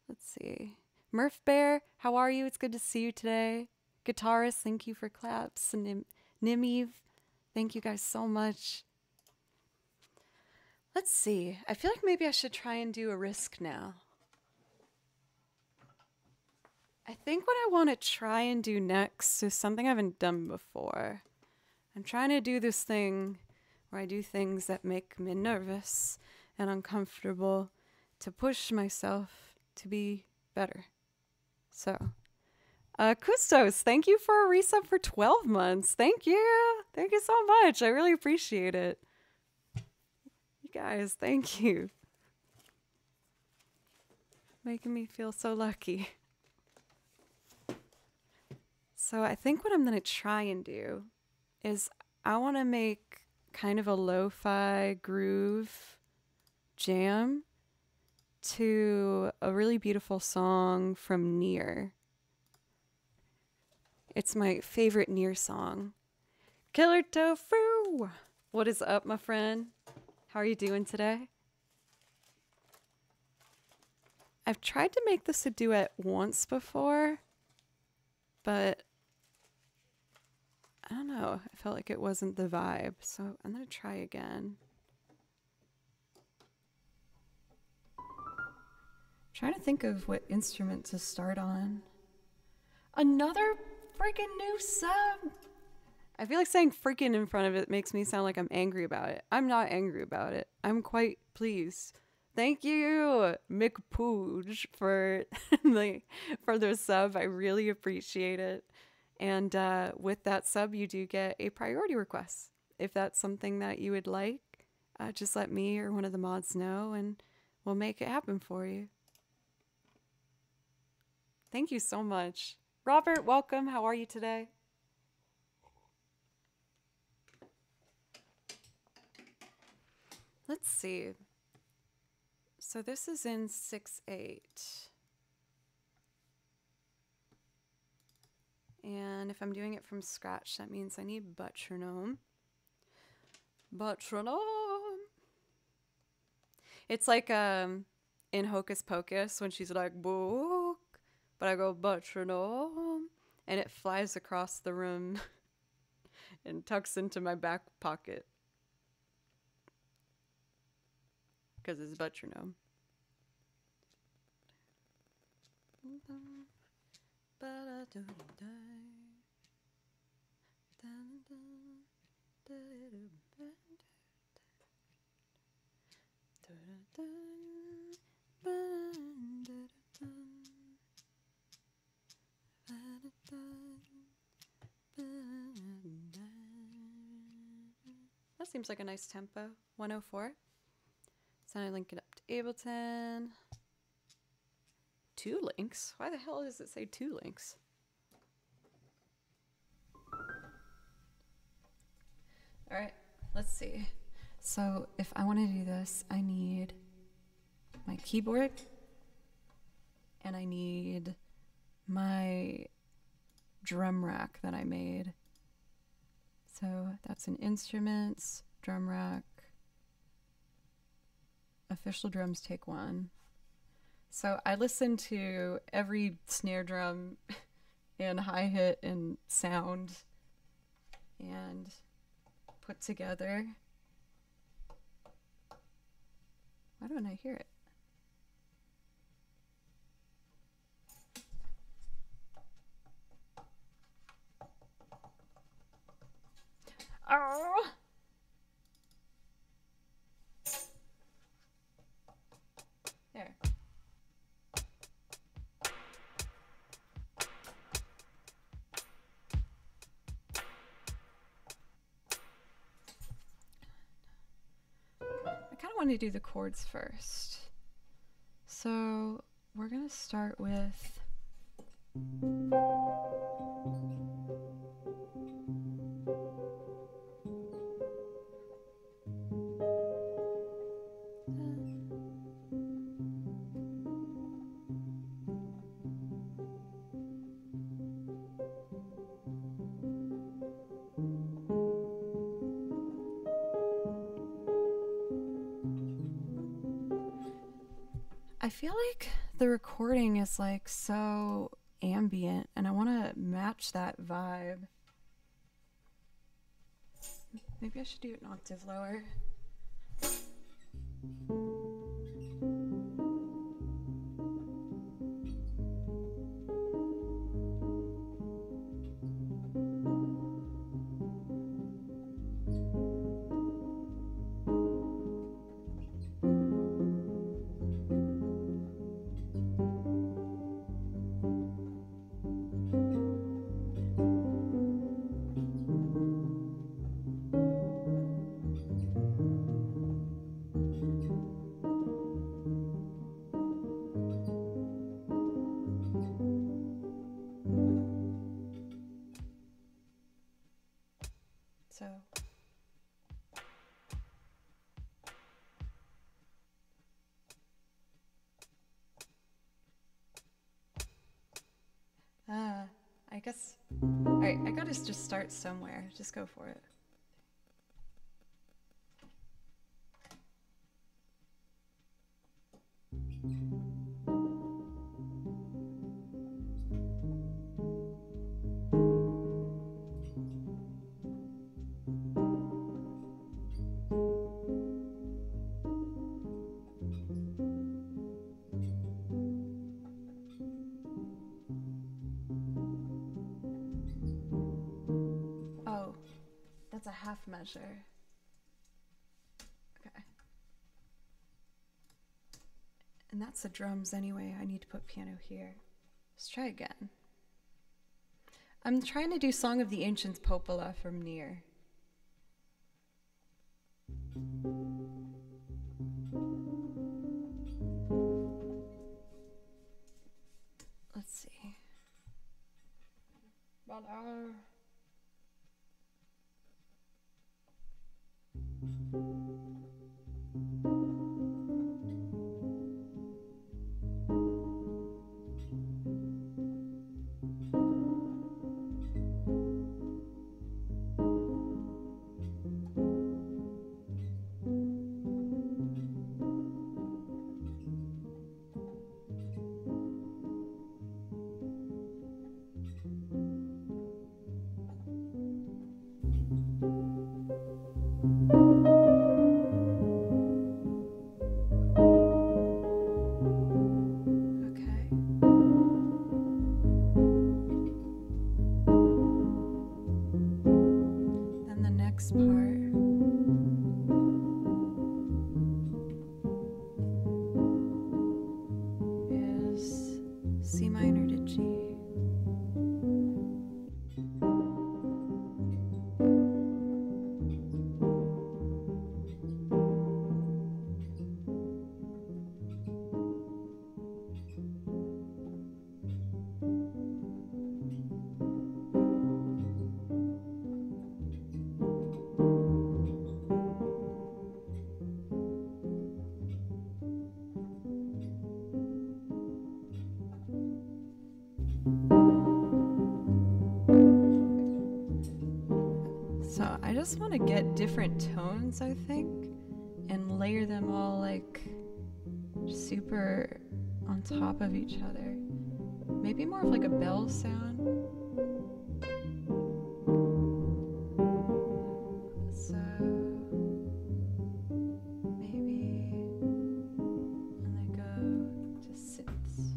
Let's see. Murph Bear, how are you? It's good to see you today. Guitarist, thank you for claps. And Nimiv, thank you guys so much. Let's see. I feel like maybe I should try and do a risk now. I think what I want to try and do next is something I haven't done before. I'm trying to do this thing where I do things that make me nervous and uncomfortable to push myself to be better. So, Kustos, thank you for a resub for 12 months. Thank you. Thank you so much. I really appreciate it. You guys, thank you. Making me feel so lucky. So I think what I'm going to try and do is I want to make kind of a lo-fi groove jam to a really beautiful song from Nier. It's my favorite Nier song. Killer Tofu! What is up, my friend? How are you doing today? I've tried to make this a duet once before, but I don't know. I felt like it wasn't the vibe, so I'm going to try again. Trying to think of what instrument to start on. Another freaking new sub! I feel like saying freaking in front of it makes me sound like I'm angry about it. I'm not angry about it. I'm quite pleased. Thank you, Mick Pooj, for the sub. I really appreciate it. And with that sub, you do get a priority request. If that's something that you would like, just let me or one of the mods know, and we'll make it happen for you. Thank you so much. Robert, welcome. How are you today? Let's see. So this is in 6/8. And if I'm doing it from scratch, that means I need metronome. Metronome. It's like in Hocus Pocus when she's like book, but I go metronome, and it flies across the room and tucks into my back pocket because it's metronome. That seems like a nice tempo. 104. So I link it up to Ableton. 2 links? Why the hell does it say 2 links? All right, let's see. So if I want to do this, I need my keyboard and I need my drum rack that I made. So that's an instruments, drum rack, official drums take 1. So I listened to every snare drum and hi-hat and sound and put together. Why don't I hear it? Oh! There. I kind of want to do the chords first. So we're going to start with I feel like the recording is like so ambient and I want to match that vibe. Maybe I should do it an octave lower. So I guess, all right, I gotta just start somewhere. Just go for it. Oh, that's a half measure. Okay. And that's the drums anyway. I need to put piano here. Let's try again. I'm trying to do Song of the Ancients Popola from Near. Let's see. I just want to get different tones, I think, and layer them all like super on top of each other. Maybe more of like a bell sound. So maybe I'm gonna go to synths.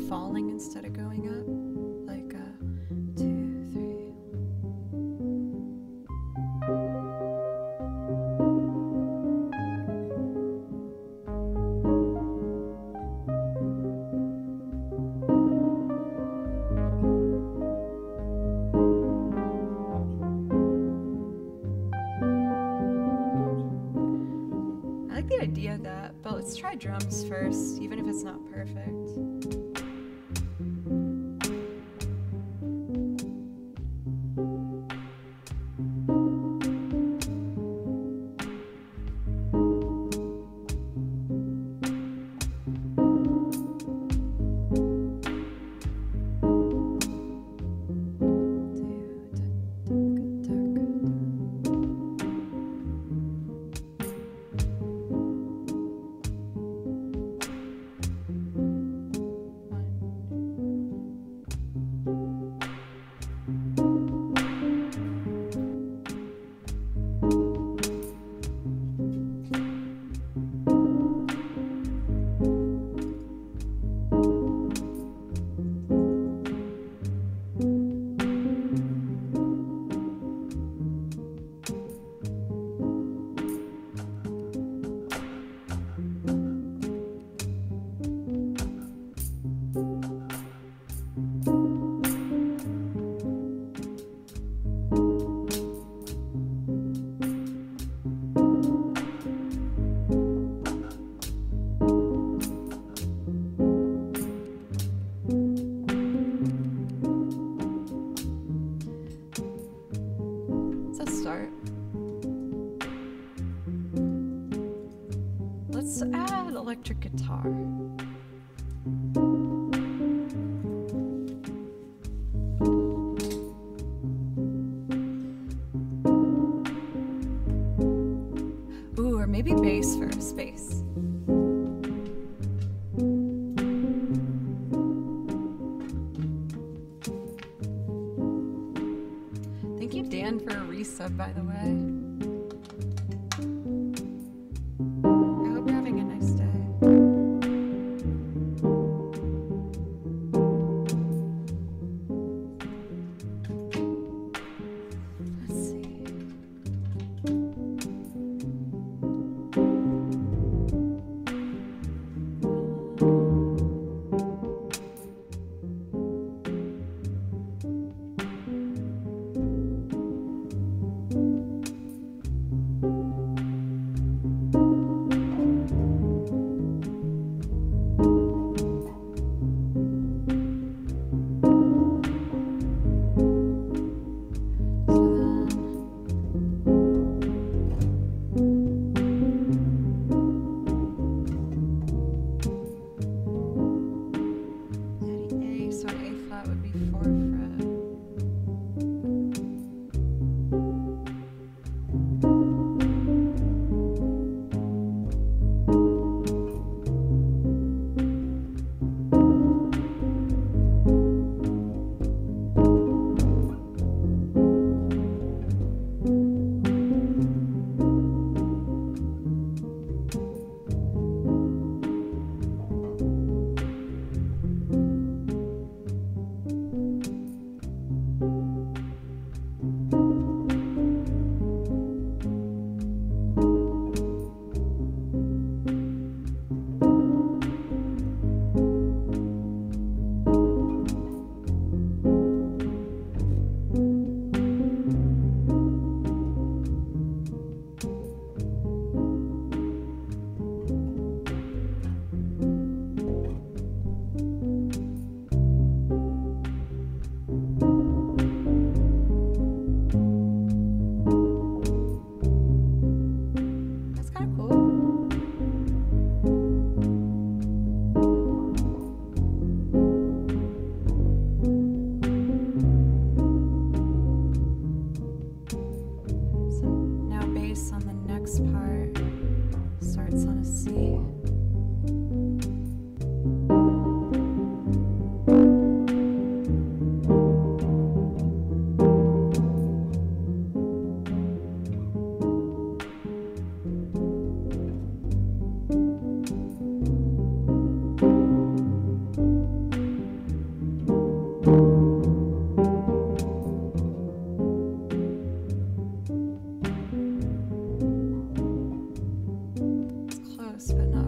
Falling instead of going up, like 2, 3. I like the idea of that, but let's try drums first, even if it's not perfect. Let's add electric guitar. Ooh, or maybe bass first, bass. Thank you, Dan, for a resub, by the way. see. Close, but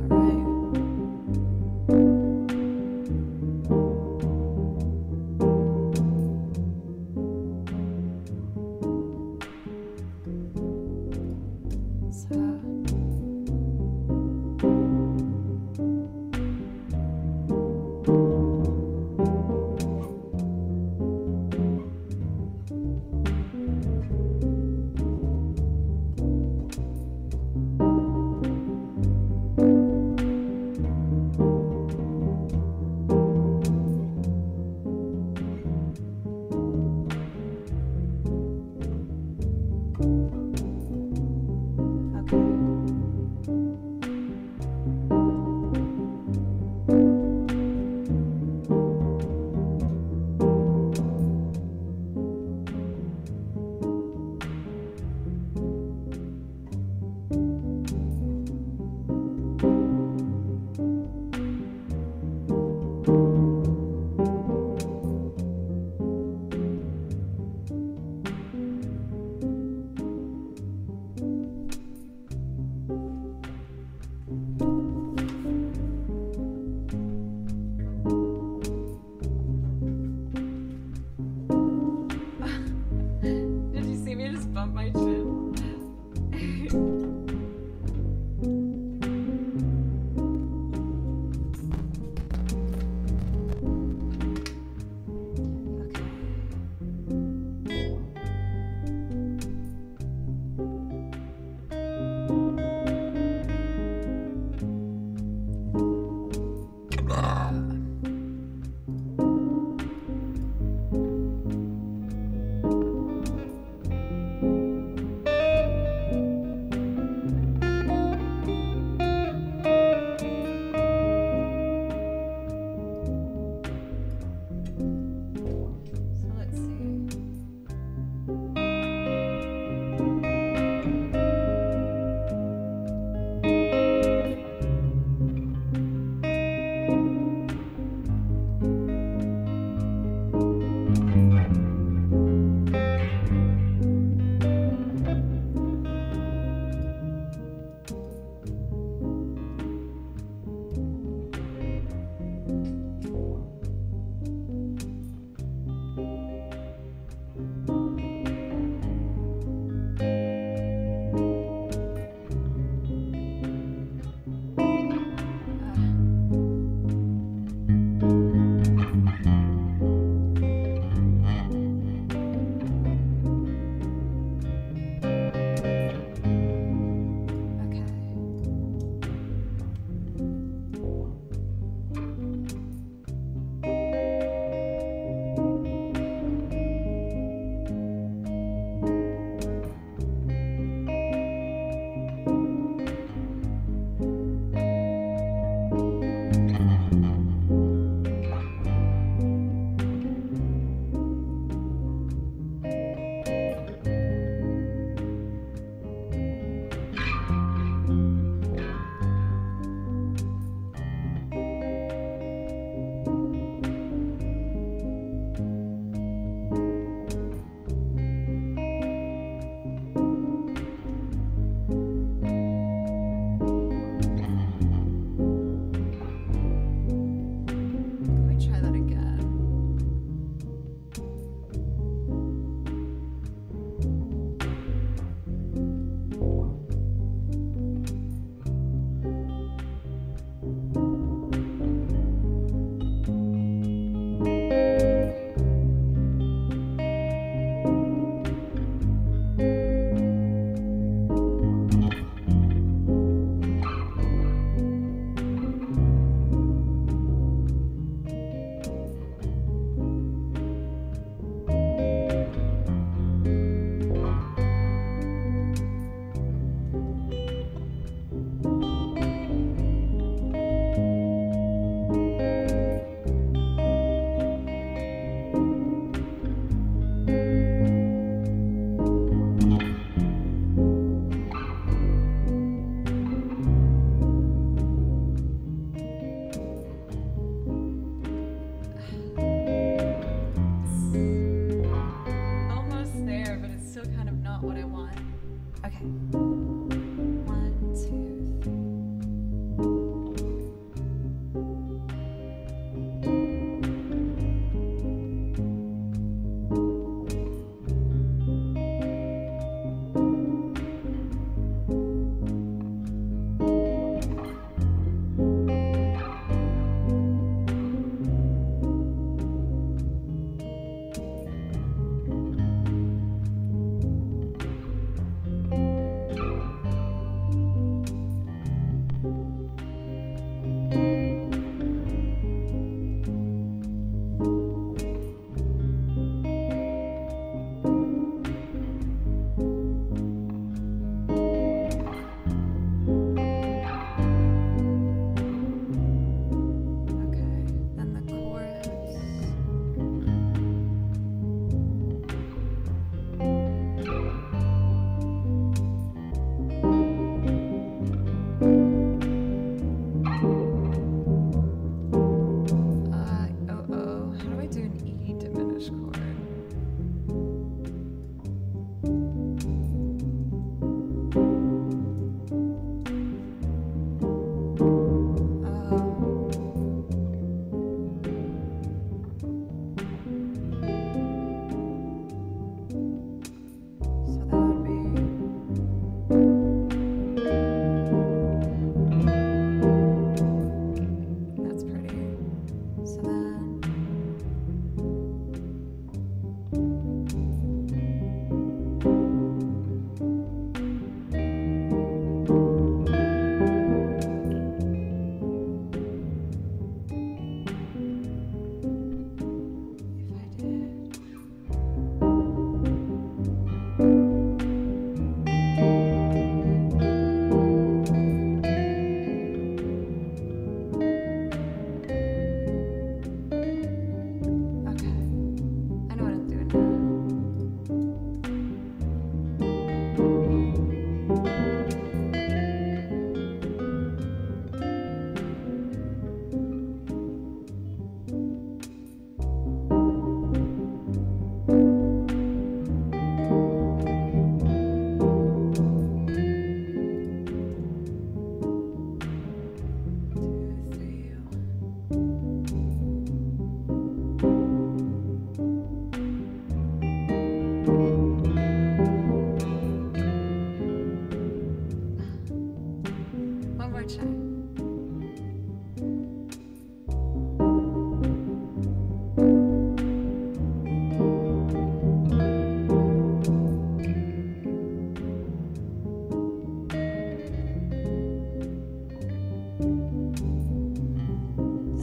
more time.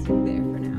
So there for now.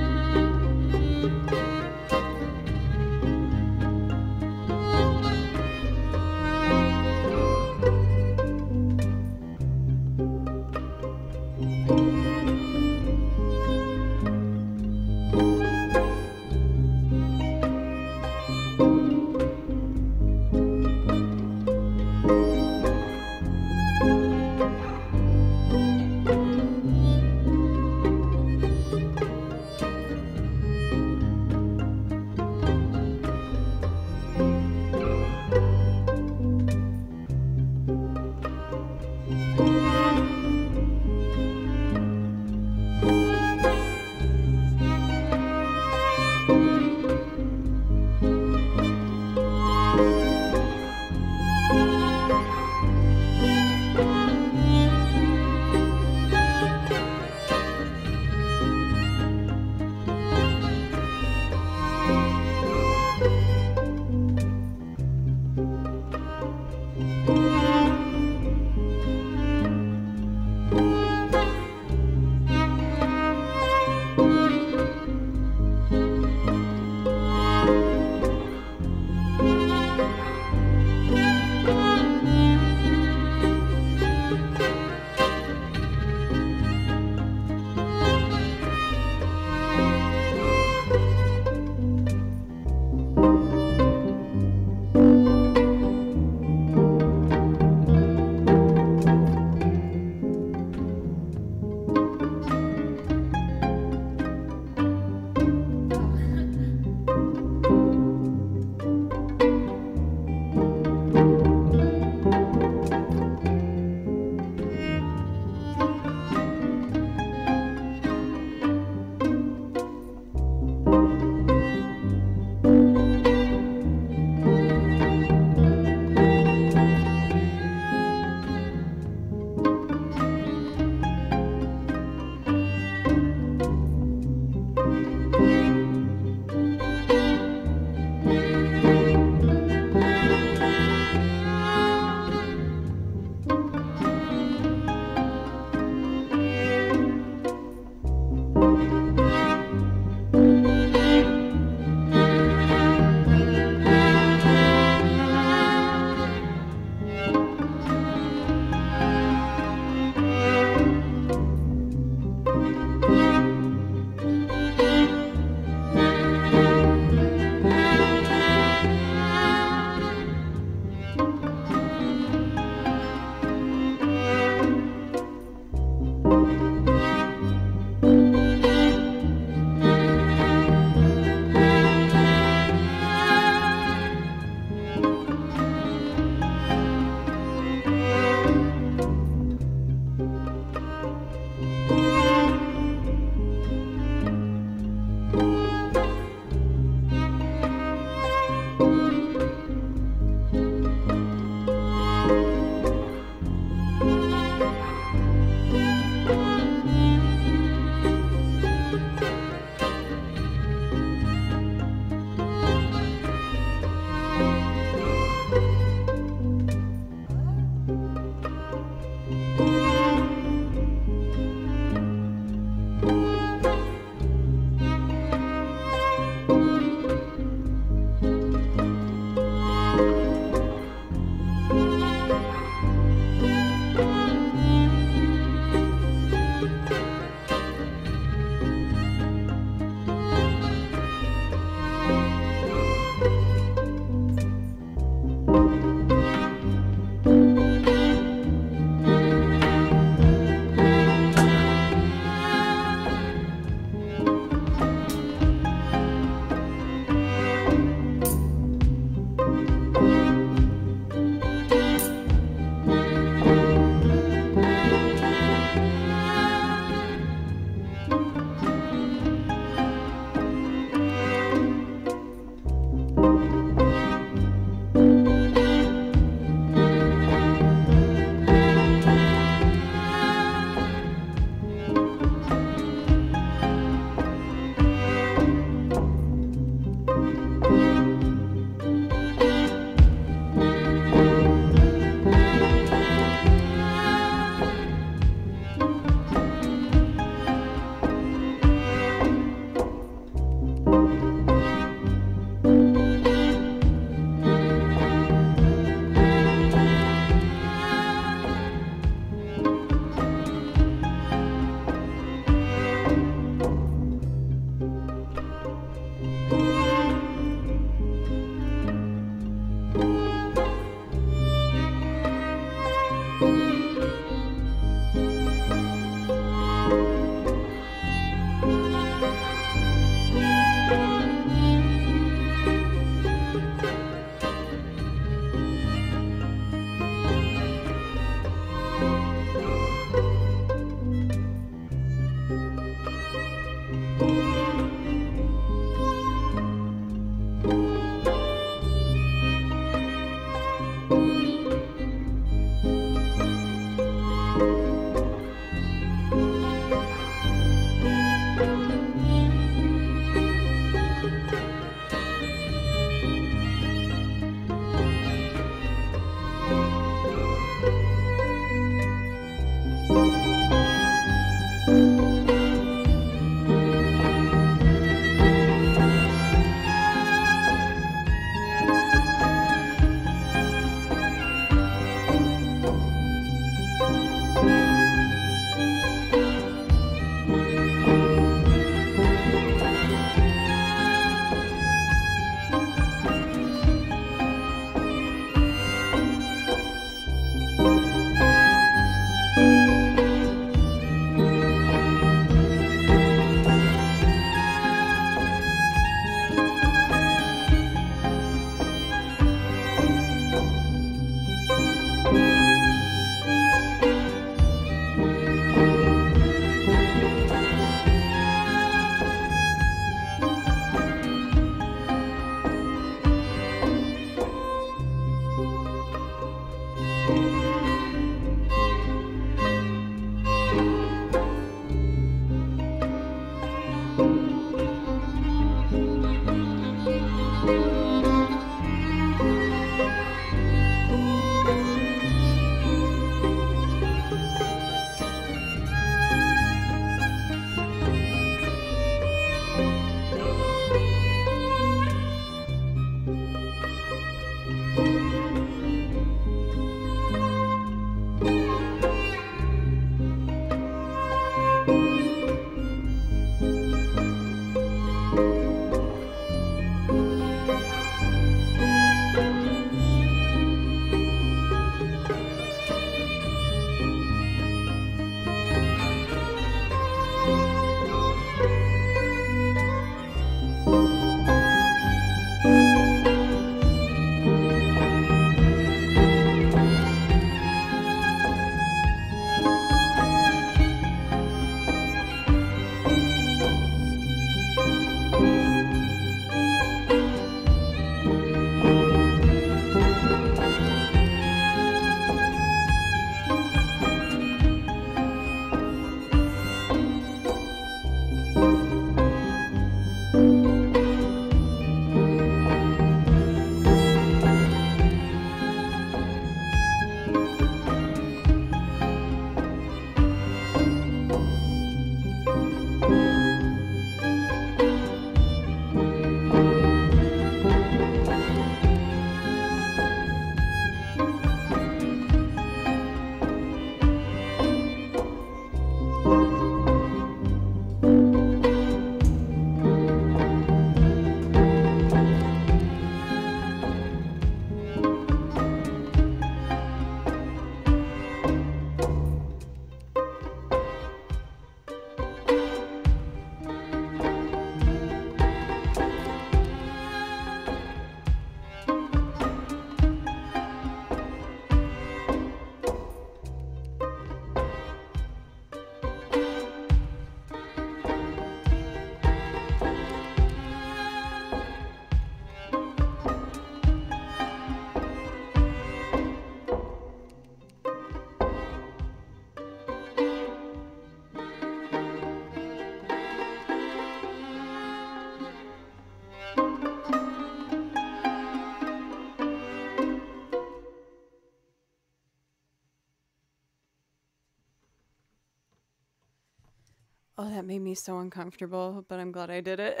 Oh, that made me so uncomfortable, but I'm glad I did it.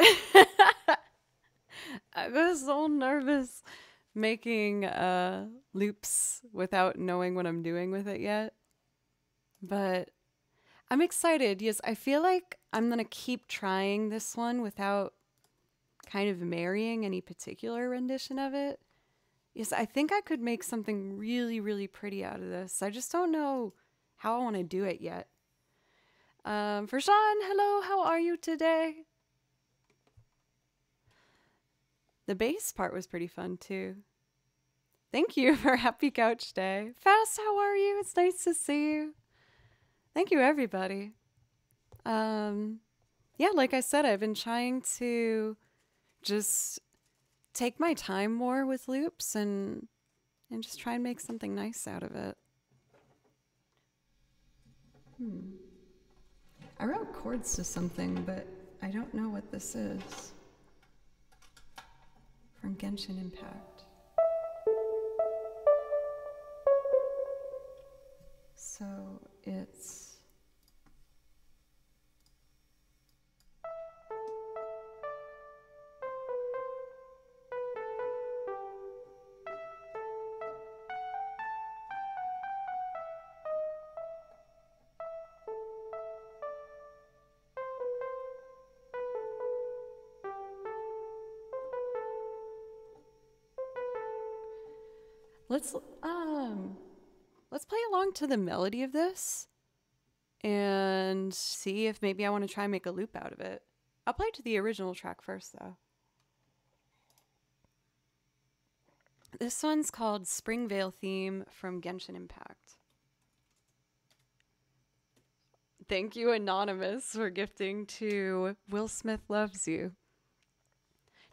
I was so nervous making loops without knowing what I'm doing with it yet. But I'm excited. Yes, I feel like I'm going to keep trying this one without kind of marrying any particular rendition of it. Yes, I think I could make something really, really pretty out of this. I just don't know how I want to do it yet. For Sean, hello, how are you today? The bass part was pretty fun too. Thank you for Happy Couch Day. Fast, how are you? It's nice to see you. Thank you, everybody. Yeah, like I said, I've been trying to just take my time more with loops and just try and make something nice out of it. I wrote chords to something, but I don't know what this is. From Genshin Impact. So it's... Let's play along to the melody of this and see if maybe I want to try and make a loop out of it. I'll play to the original track first, though. This one's called Springvale Theme from Genshin Impact. Thank you, Anonymous, for gifting to Will Smith Loves You.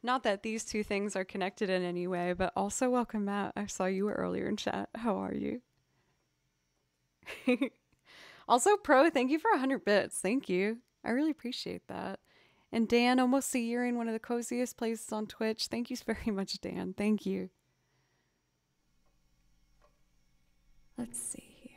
Not that these two things are connected in any way, but also welcome, Matt. I saw you earlier in chat. How are you? Also, Pro, thank you for 100 bits. Thank you. I really appreciate that. And Dan, almost a year in one of the coziest places on Twitch. Thank you very much, Dan. Thank you. Let's see here.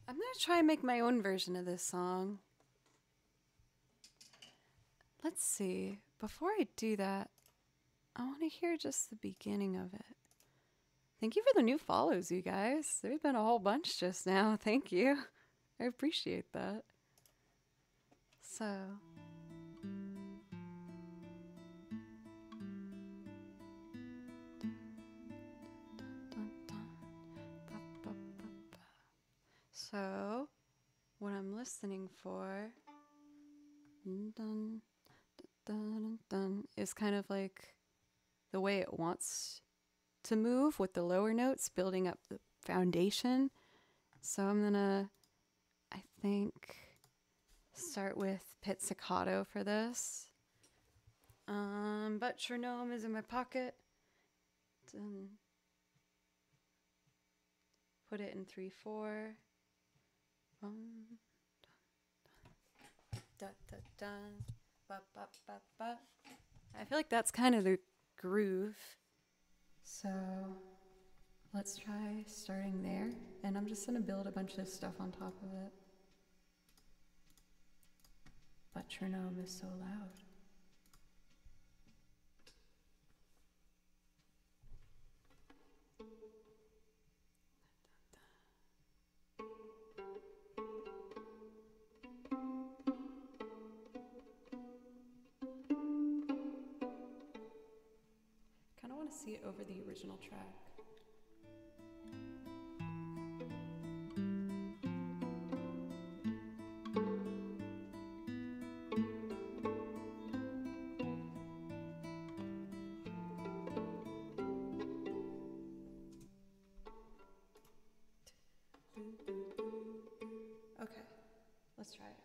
I'm going to try and make my own version of this song. Let's see. Before I do that, I want to hear just the beginning of it. Thank you for the new follows, you guys. There's been a whole bunch just now. Thank you. I appreciate that. So... So, what I'm listening for dun, dun, dun, is kind of like the way it wants to move with the lower notes, building up the foundation. So I'm gonna, I think, start with pizzicato for this. Metronome is in my pocket. Dun, put it in 3/4. Da, da, da, ba, ba, ba, ba. I feel like that's kind of the groove. So let's try starting there, and I'm just gonna build a bunch of stuff on top of it. Metronome is so loud. Kind of want to see it over the original track. Okay, let's try it.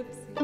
Oopsie.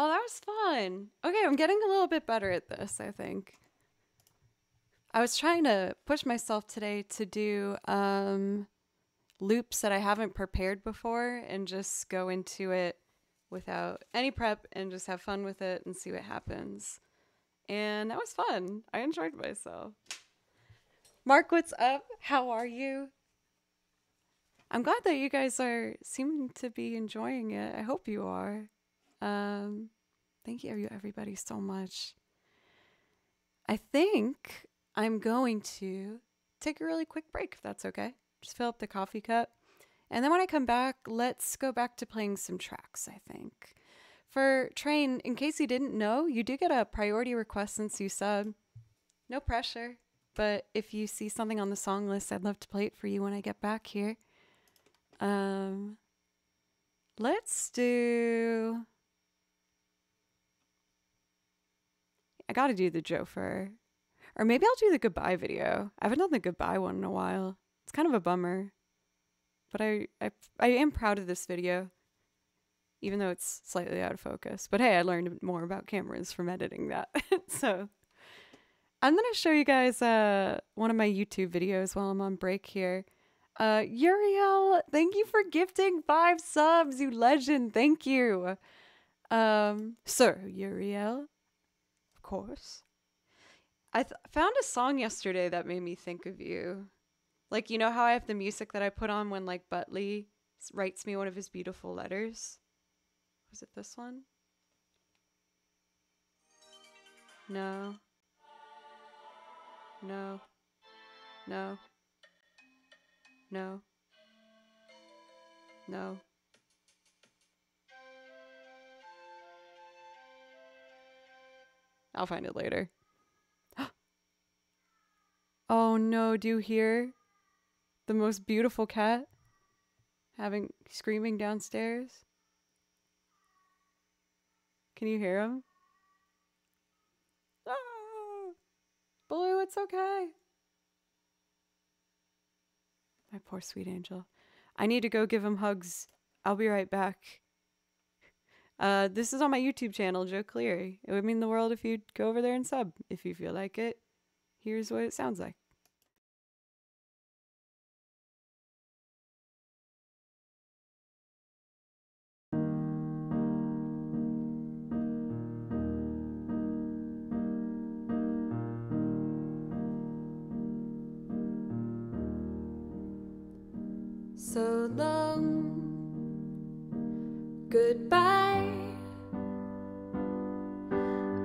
Oh, that was fun. Okay, I'm getting a little bit better at this, I think. I was trying to push myself today to do loops that I haven't prepared before and just go into it without any prep and just have fun with it and see what happens. And that was fun. I enjoyed myself. Mark, what's up? How are you? I'm glad that you guys seem to be enjoying it. I hope you are. Thank you everybody so much. I think I'm going to take a really quick break, if that's okay. Just fill up the coffee cup. And then when I come back, let's go back to playing some tracks, I think. For Train, in case you didn't know, you do get a priority request since you sub. No pressure. But if you see something on the song list, I'd love to play it for you when I get back here. Let's do... I gotta do the Jofer. Or maybe I'll do the goodbye video. I haven't done the goodbye one in a while. It's kind of a bummer. But I am proud of this video. Even though it's slightly out of focus. But hey, I learned more about cameras from editing that. So I'm going to show you guys one of my YouTube videos while I'm on break here. Uriel, thank you for gifting 5 subs, you legend. Thank you. Sir Uriel, of course. I found a song yesterday that made me think of you. Like, you know how I have the music that I put on when, like, Butley writes me one of his beautiful letters? Was it this one? No. No. No. No. No. I'll find it later. Oh no, do you hear the most beautiful cat screaming downstairs? Can you hear him? Ah! Blue, it's okay. My poor sweet angel. I need to go give him hugs. I'll be right back. This is on my YouTube channel, Joe Cleary. It would mean the world if you'd go over there and sub if you feel like it. Here's what it sounds like. So long, goodbye.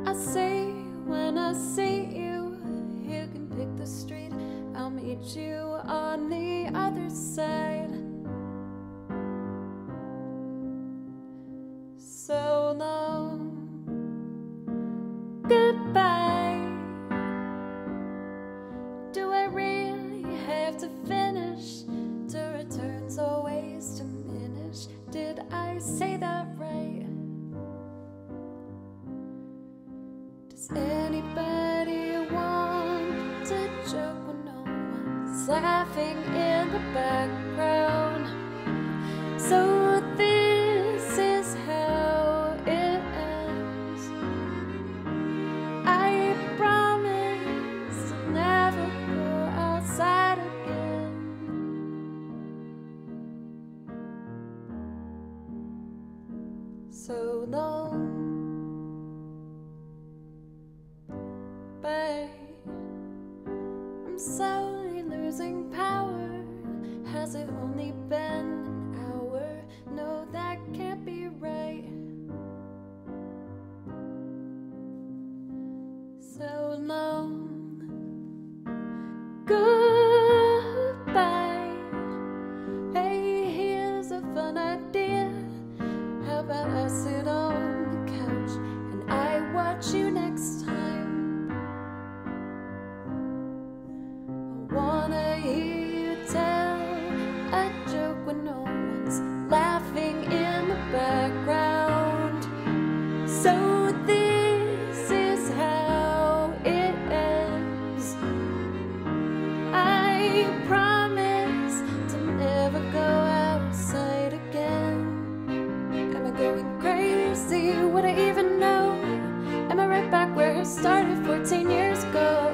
I say when I see you, you can pick the street. I'll meet you on the other side. So long, goodbye. Do I really have to finish? The return's always diminish. Did I say that right? Does anybody want to joke when no one's laughing in the background? So this is how it ends. I promise to never go outside again. So long, babe. I'm slowly losing power. Has it only been an hour? No, that can't be right. So long, goodbye. Hey, here's a fun idea. How about I sit on the couch and I watch you next time? I wanna hear you tell a joke when no one's laughing in the background. So this is how it ends. I promise to never go outside again. Am I going crazy? Would I even fire started 14 years ago.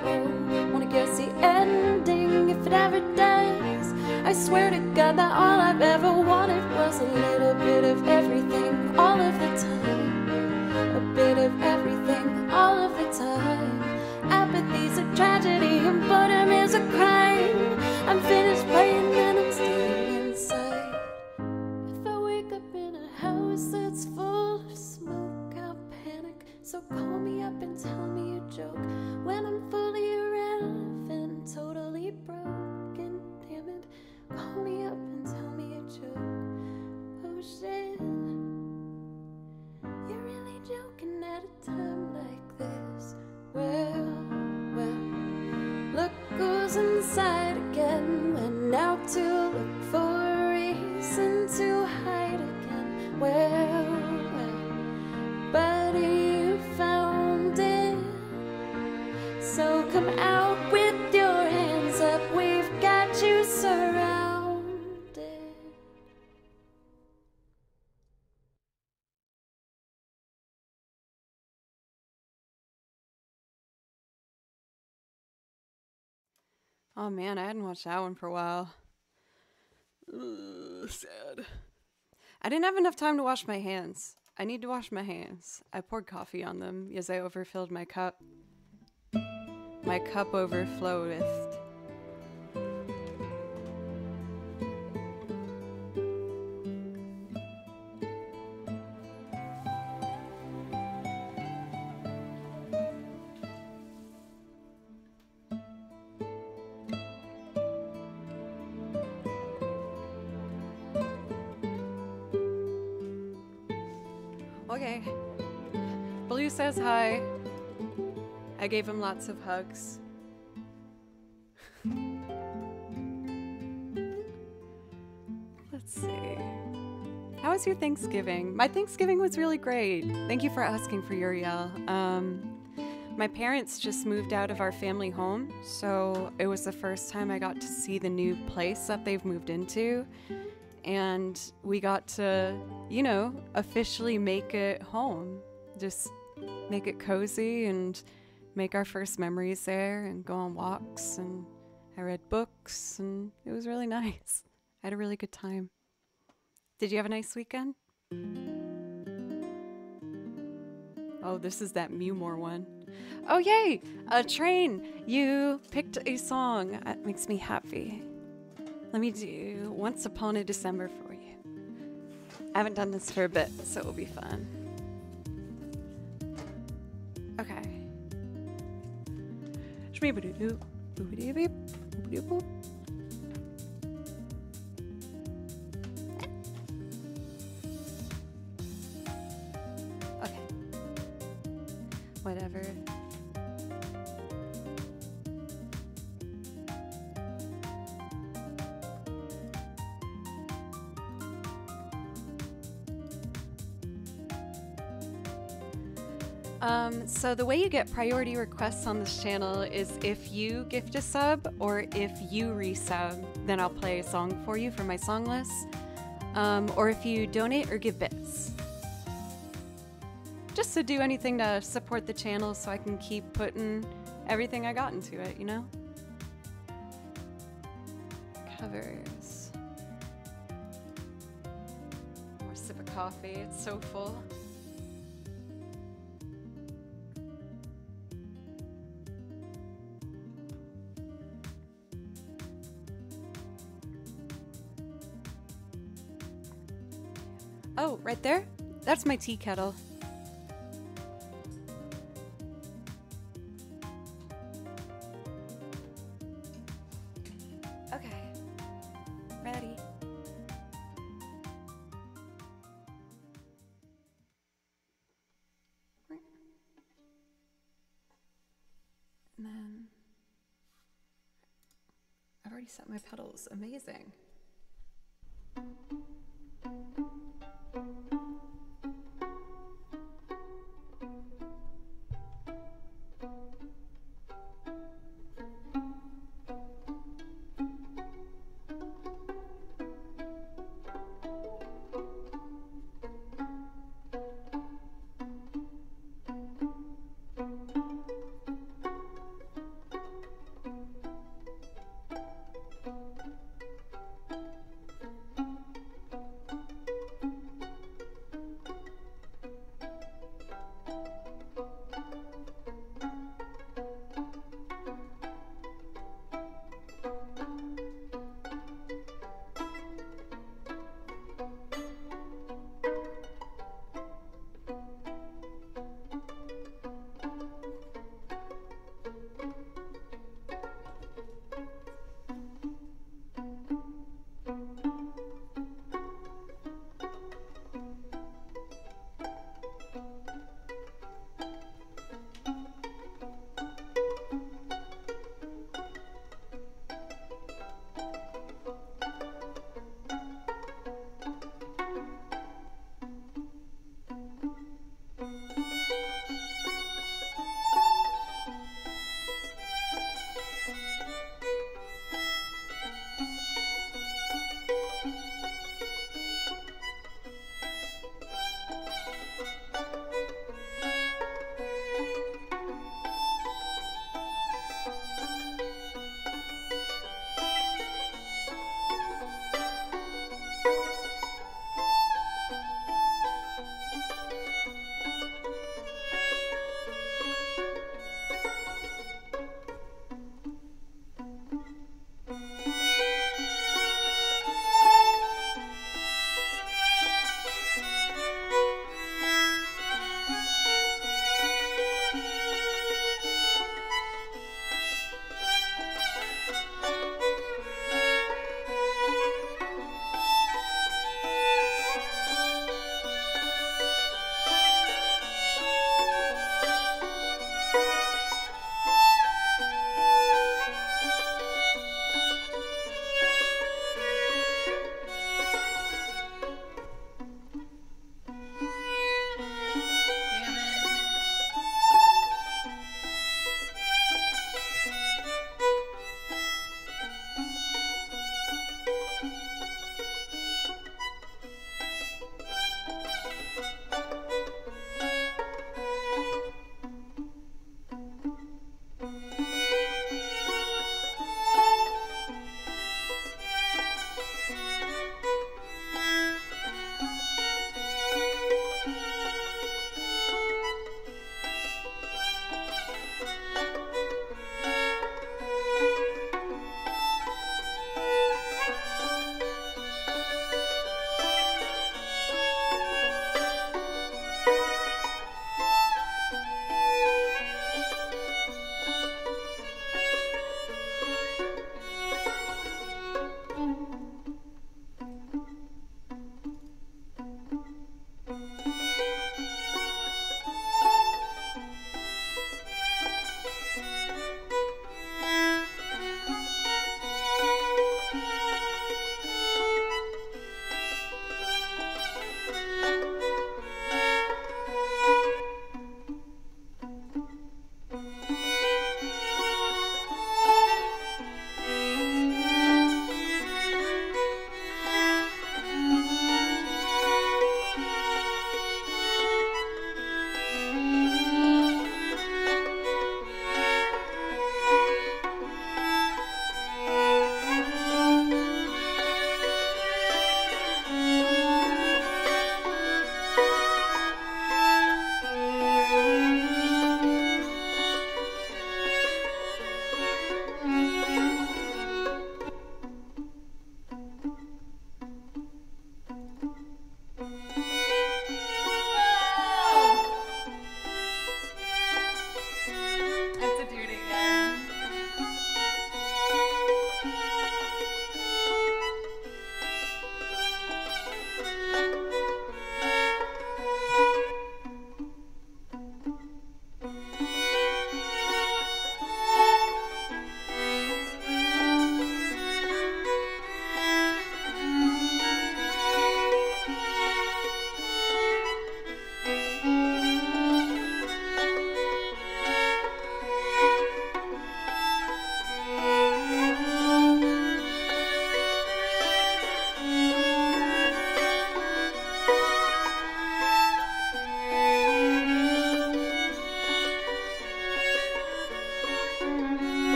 Wanna guess the ending if it ever does. I swear to God that all I've ever wanted was a little bit of everything all of the time. A bit of everything all of the time. Apathy's a tragedy and boredom is a crime. I'm finished playing and I'm staying inside. If I wake up in a house that's full of smoke, I'll panic. So call me up and tell me a joke. When I'm fully irrelevant, totally broken, damn it, call me up and tell me a joke. Oh shit, you're really joking at a time like this. Well, look who's inside again. Went out to look for a reason to hide again. Well, buddy, you found it. So come out with your hands up. We've got you surrounded. Oh man, I hadn't watched that one for a while. Ugh, sad. I didn't have enough time to wash my hands. I need to wash my hands. I poured coffee on them because I overfilled my cup. My cup overfloweth. Okay. Blue says hi. I gave him lots of hugs. Let's see. How was your Thanksgiving? My Thanksgiving was really great. Thank you for asking, for Uriel. My parents just moved out of our family home, so it was the first time I got to see the new place that they've moved into. And we got to, you know, officially make it home. Just make it cozy and make our first memories there and go on walks. And I read books and it was really nice. I had a really good time. Did you have a nice weekend? Oh, this is that Mewmore one. Oh, yay! Train, you picked a song. That makes me happy. Let me do Once Upon a December for you. I haven't done this for a bit, so it'll be fun. Okay. Okay. Whatever. So the way you get priority requests on this channel is if you gift a sub or if you resub, then I'll play a song for you from my song list. Or if you donate or give bits. Just to do anything to support the channel so I can keep putting everything I got into it, you know? Covers. More sip of coffee, it's so full. Oh, right there? That's my tea kettle. Okay. Ready. And then I've already set my pedals. Amazing.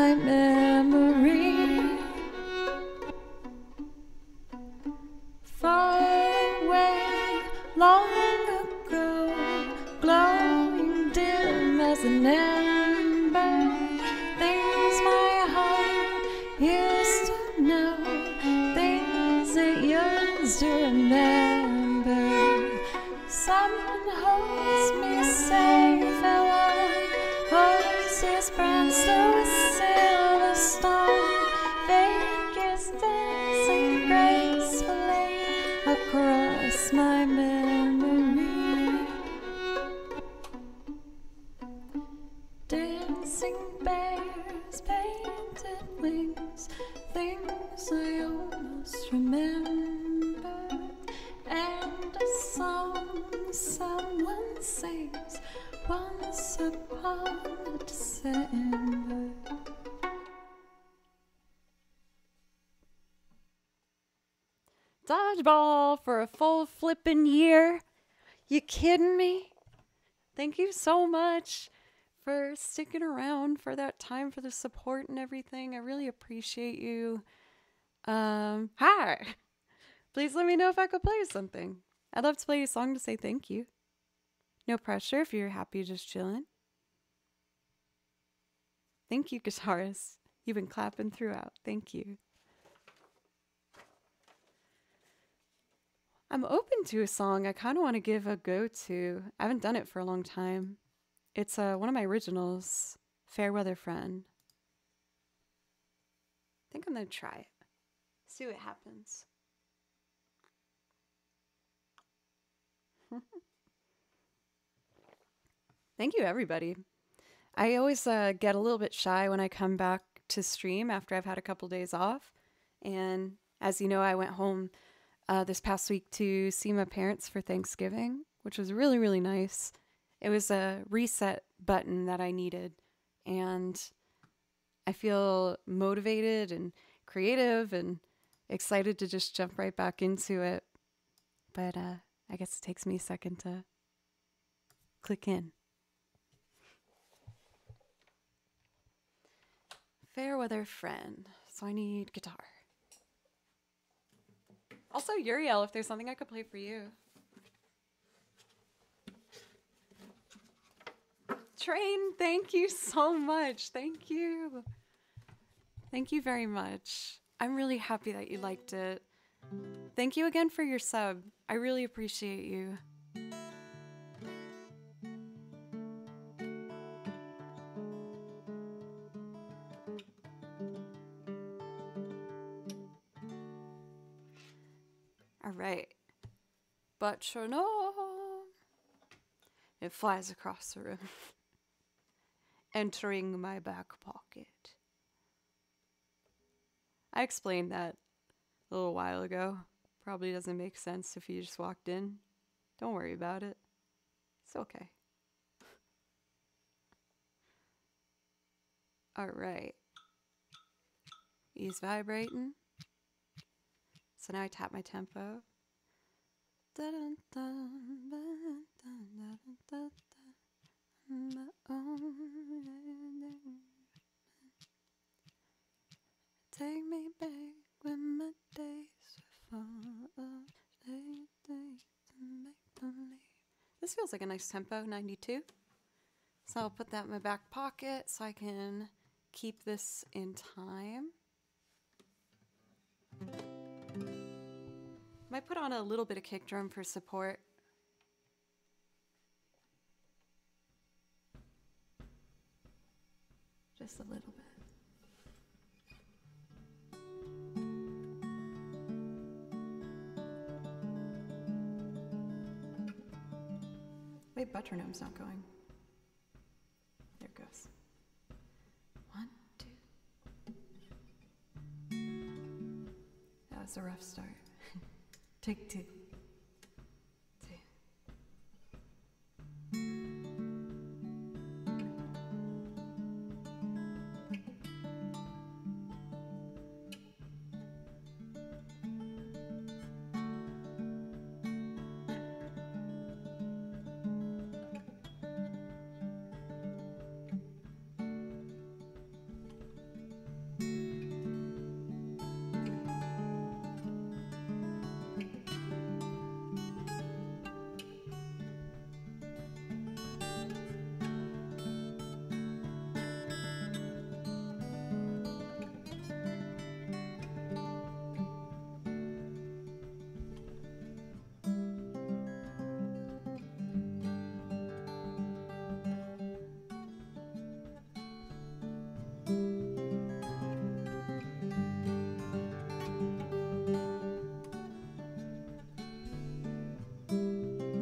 my memory. Far away, long ago, glowing dim as an ember, things my heart used to know, things it used to remember. Someone holds me safe and one holds his brands to a silver stone, figures dancing gracefully across my memory. Dancing bears, painted wings, things I almost remember, and a song someone sings once upon a December. Dodgeball for a full flippin' year. You kidding me? Thank you so much for sticking around for that time, for the support and everything. I really appreciate you. Hi. Please let me know if I could play something. I'd love to play a song to say thank you. No pressure if you're happy just chilling. Thank you, guitarist. You've been clapping throughout. Thank you. I'm open to a song I kind of want to give a go to. I haven't done it for a long time. It's one of my originals, Fairweather Friend. I think I'm going to try it. See what happens. Thank you, everybody. I always get a little bit shy when I come back to stream after I've had a couple days off. And as you know, I went home this past week to see my parents for Thanksgiving, which was really, really nice. It was a reset button that I needed. And I feel motivated and creative and excited to just jump right back into it. But I guess it takes me a second to click in. Fairweather Friend. So I need guitar. Also, Uriel, if there's something I could play for you. Train, thank you so much. Thank you. Thank you very much. I'm really happy that you liked it. Thank you again for your sub. I really appreciate you. All right. But you know, it flies across the room, entering my back pocket. I explained that a little while ago. Probably doesn't make sense if you just walked in. Don't worry about it. It's okay. All right. He's vibrating. So now I tap my tempo. Take me back when my days are full. This feels like a nice tempo, 92. So I'll put that in my back pocket so I can keep this in time. Might put on a little bit of kick drum for support. Just a little bit. Wait, metronome's not going. There it goes. 1, 2. That was a rough start. Take 2. And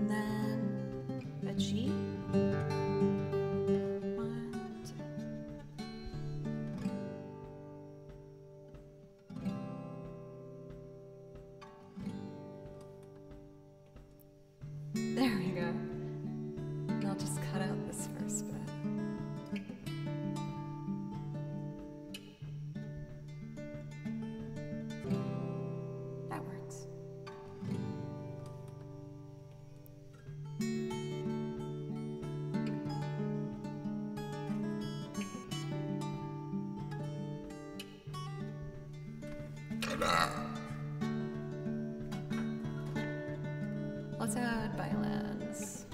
then a G. 1, 2. There we go. And I'll just cut out this first bit. That works. Let's add violins.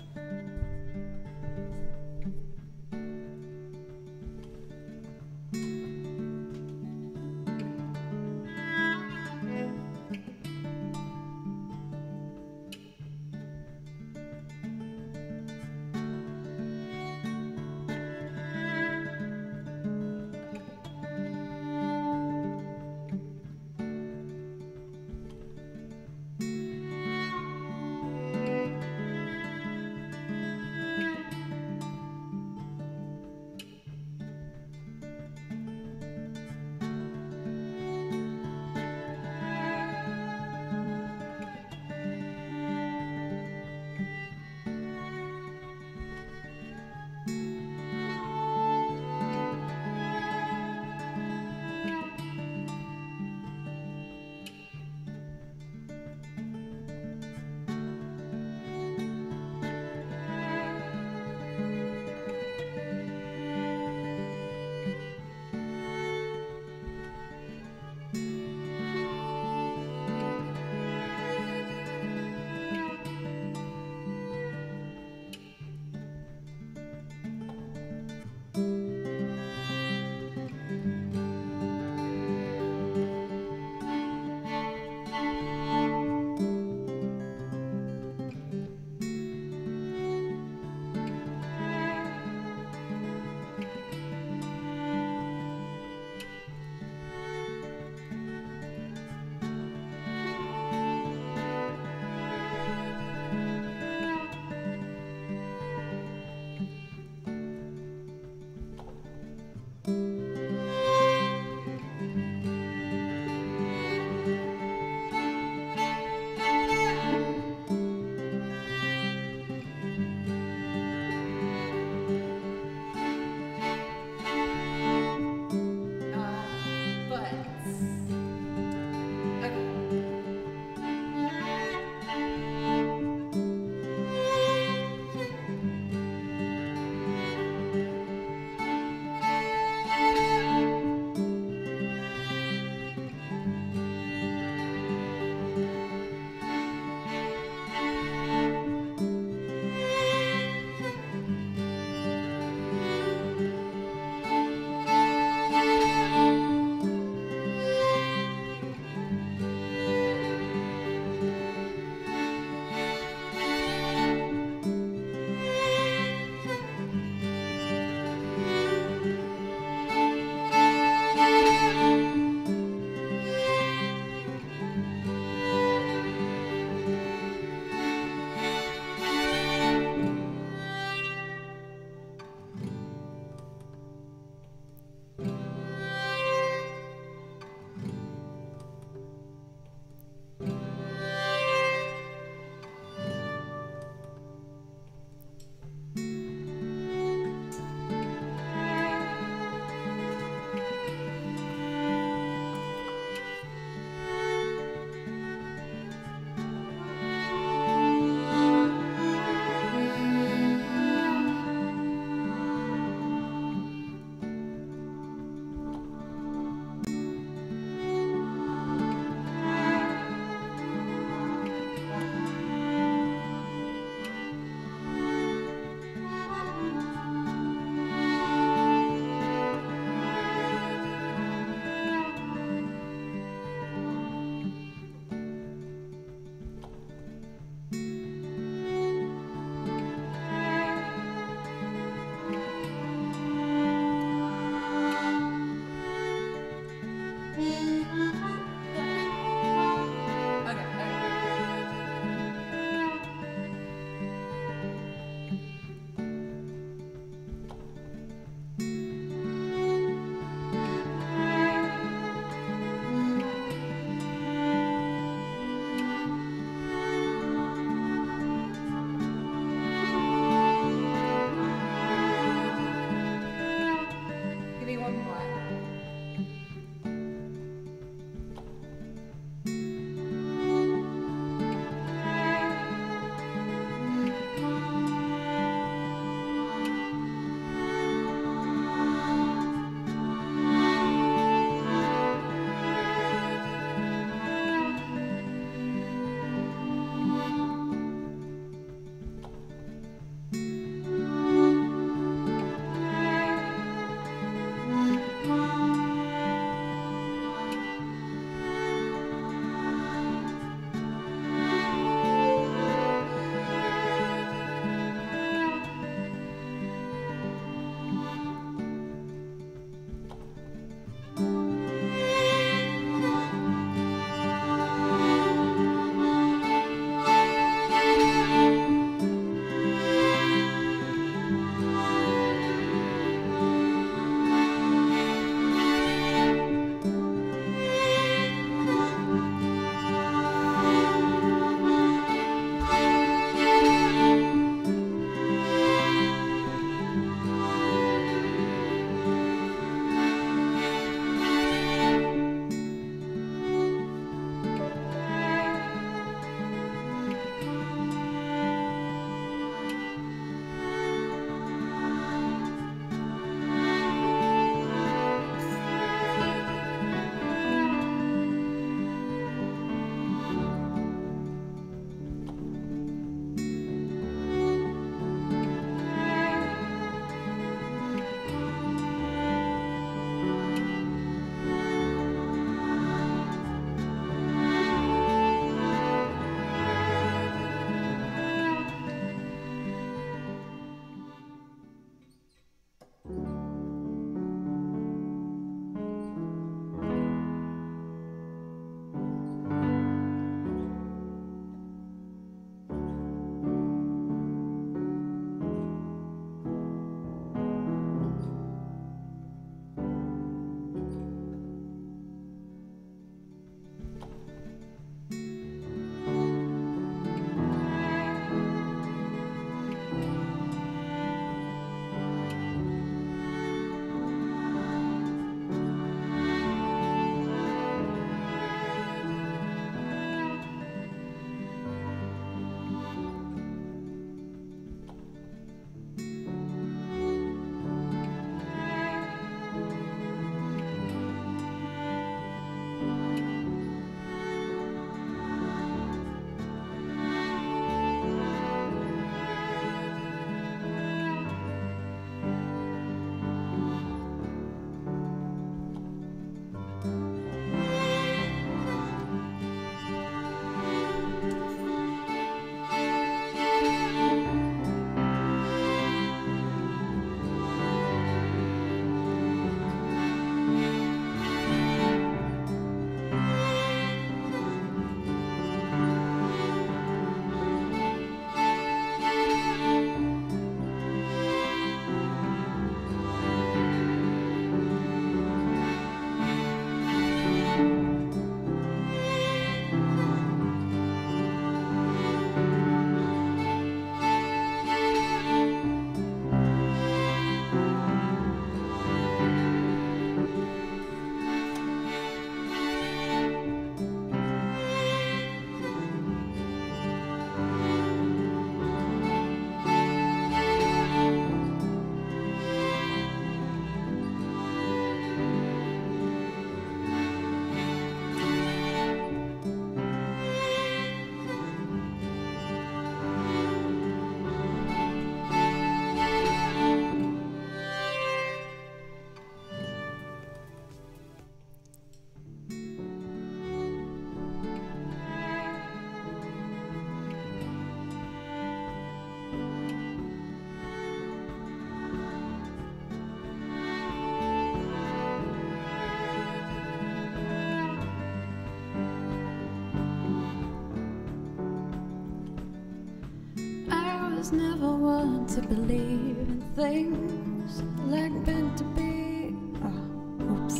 was never one to believe in things like meant to be. Oh, oops.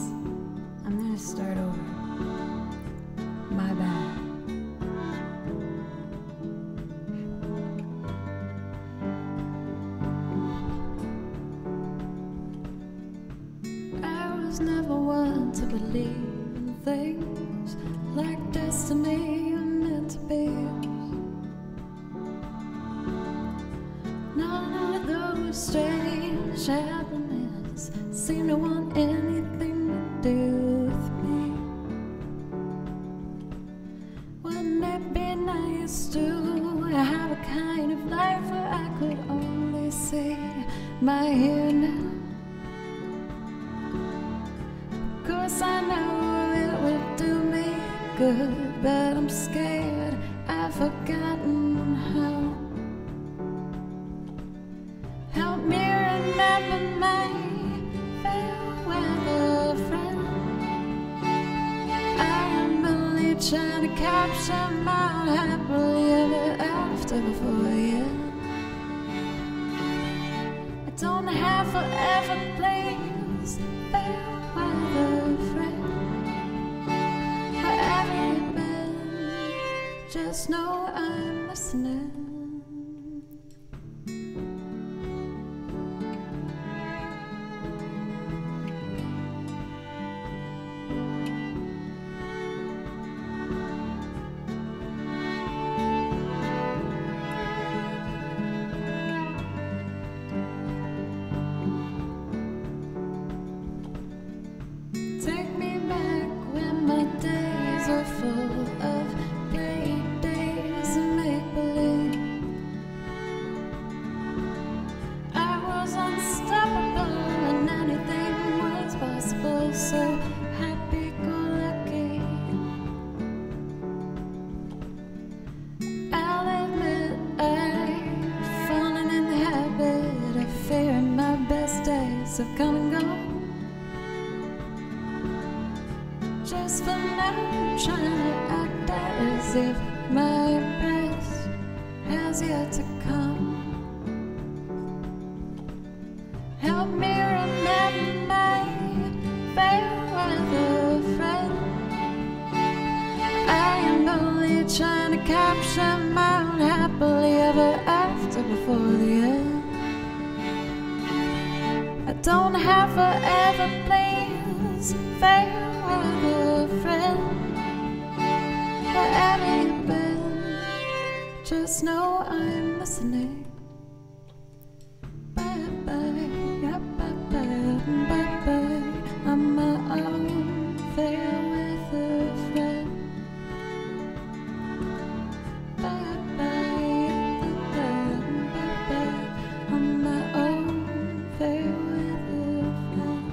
I'm gonna start over. My bad. I was never one to believe in things like destiny or meant to be. None of those strange happenings seem to want anything to do with me. Wouldn't it be nice to have a kind of life where I could only see my here now? Of course I know it would do me good, but I'm scared I've forgotten how. Help me remember my fair weather friend. I am only trying to capture my happily ever after before the end. I don't have forever plans, fair weather friend. Wherever you've been, just know I'm listening. Take me back when my days were full of play days and make-believe. I was unstoppable and anything was possible, so happy-go-lucky. I'll admit I've fallen in the habit of fearing my best days have come and gone. Just for now, I'm trying to act as if my best has yet to come. Help me remember my fair weather friend. I am only trying to capture my own happily ever after before the end. I don't have forever plans, fair weather friend. Wherever you've been, just know I'm listening. Bye bye, yeah, bye bye, bye bye. I'm my own fair weather friend. Bye bye, bye bye, bye bye. I'm my own fair weather friend.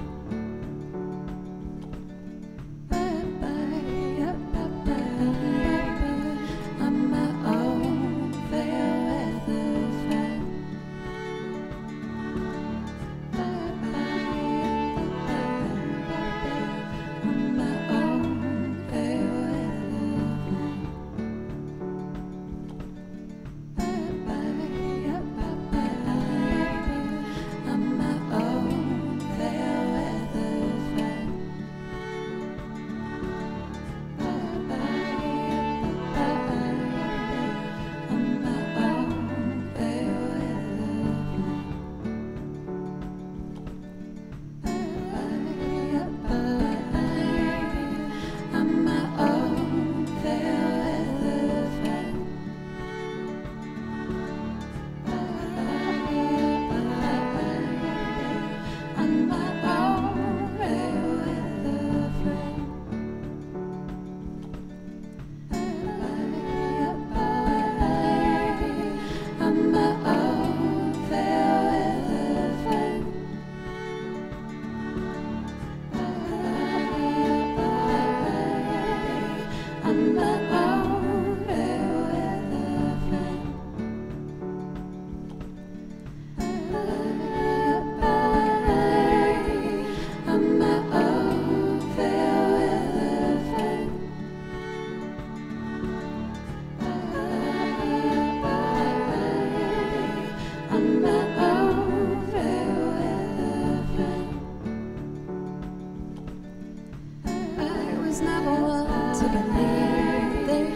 was never one to believe things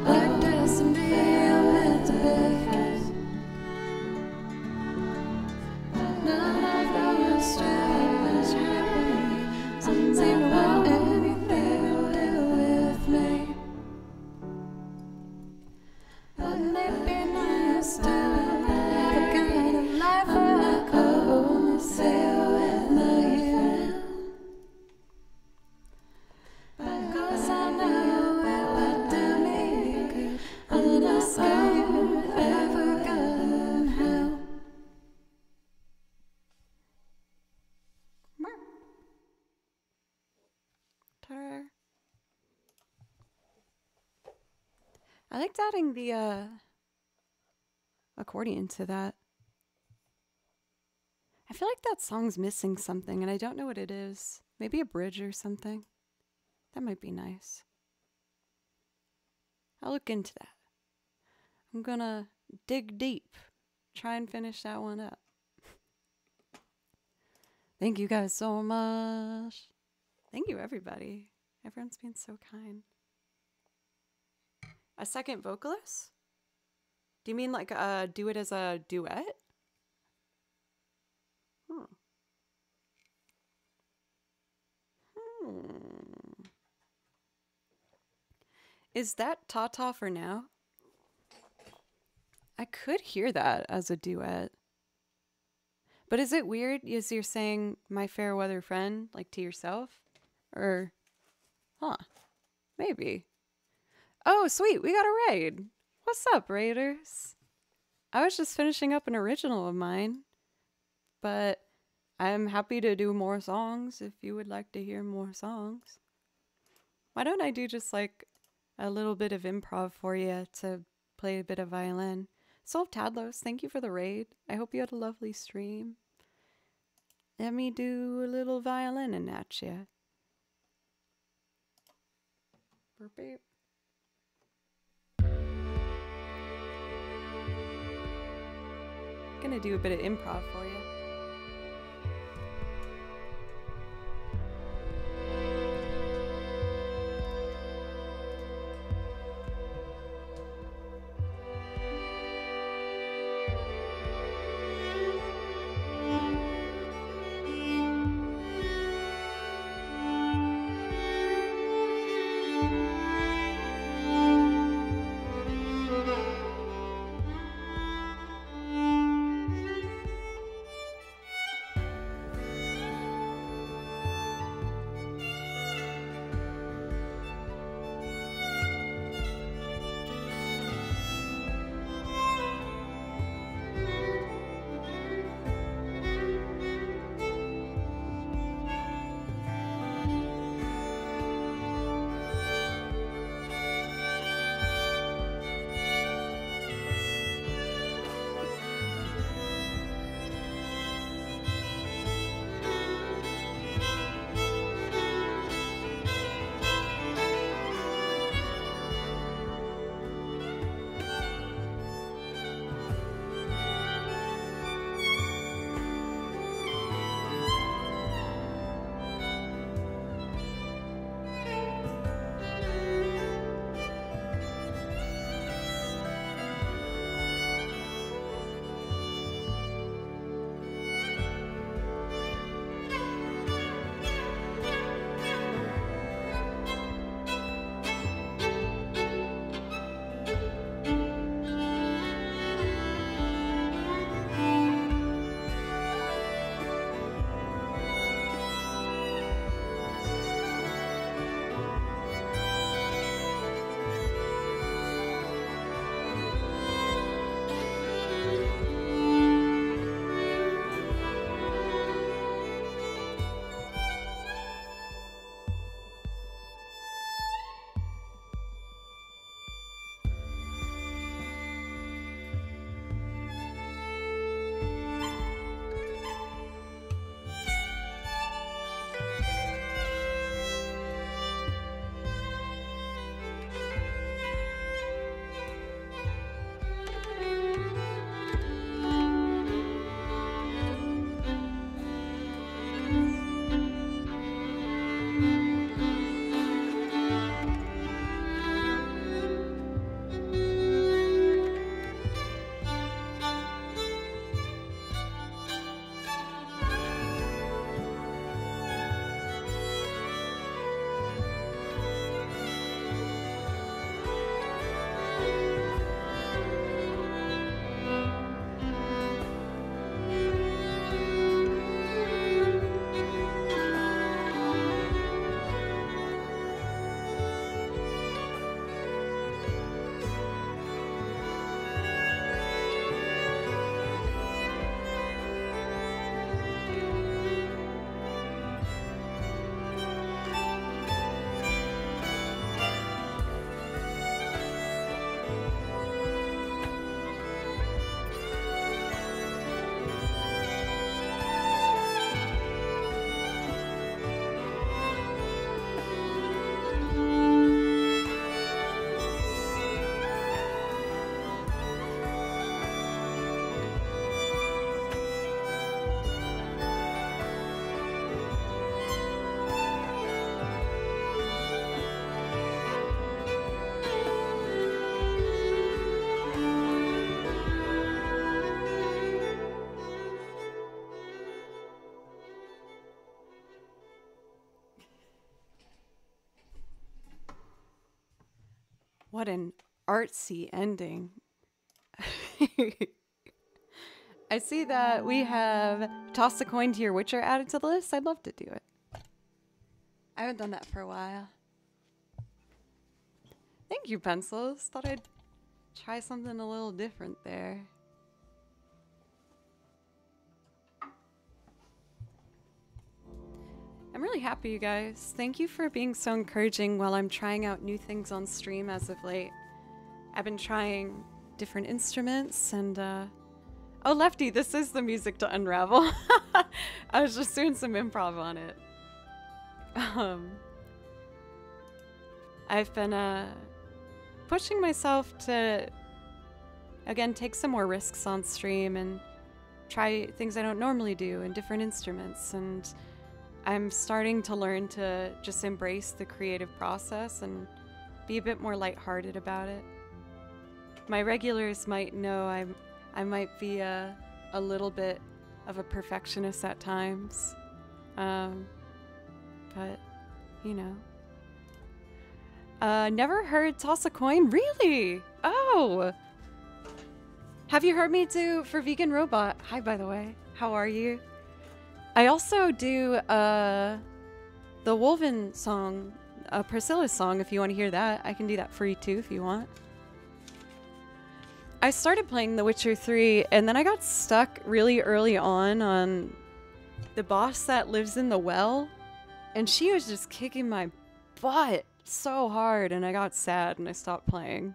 like destiny are meant to be. None of those strange happenings seem to want anything to do with me. Wouldn't it be nice to have a kind of life where I could only sail with my hand? Because I know it would do me good, and I sky you ever got help. Ta-da. I liked adding the accordion to that. I feel like that song's missing something, and I don't know what it is. Maybe a bridge or something. That might be nice. I'll look into that. I'm gonna dig deep, try and finish that one up. Thank you guys so much. Thank you, everybody. Everyone's been so kind. A second vocalist? Do you mean like do it as a duet? Is that Ta-Ta for now? I could hear that as a duet. But is it weird as you're saying my fair weather friend, like to yourself? Or, maybe. Oh, sweet, we got a raid. What's up, raiders? I was just finishing up an original of mine, but I'm happy to do more songs if you would like to hear more songs. Why don't I do just like a little bit of improv for you to play a bit of violin? Solve Tadlos, thank you for the raid. I hope you had a lovely stream. Let me do a little violin at you. Burp. Gonna do a bit of improv for you. What an artsy ending. I see that we have Toss a Coin to Your Witcher added to the list. I'd love to do it. I haven't done that for a while. Thank you, Pencils. Thought I'd try something a little different there. I'm really happy, you guys. Thank you for being so encouraging while I'm trying out new things on stream as of late. I've been trying different instruments and, oh, Lefty, this is the music to Unravel. I was just doing some improv on it. I've been, pushing myself to, again, take some more risks on stream and try things I don't normally do in different instruments, and I'm starting to learn to just embrace the creative process and be a bit more lighthearted about it. My regulars might know I might be a little bit of a perfectionist at times, but you know. Never heard Toss a Coin? Really? Oh! Have you heard me do for Vegan Robot? Hi, by the way. How are you? I also do, the Wolven song, Priscilla's song, if you want to hear that. I can do that for you too, if you want. I started playing The Witcher 3, and then I got stuck really early on the boss that lives in the well, and she was just kicking my butt so hard, and I got sad and I stopped playing.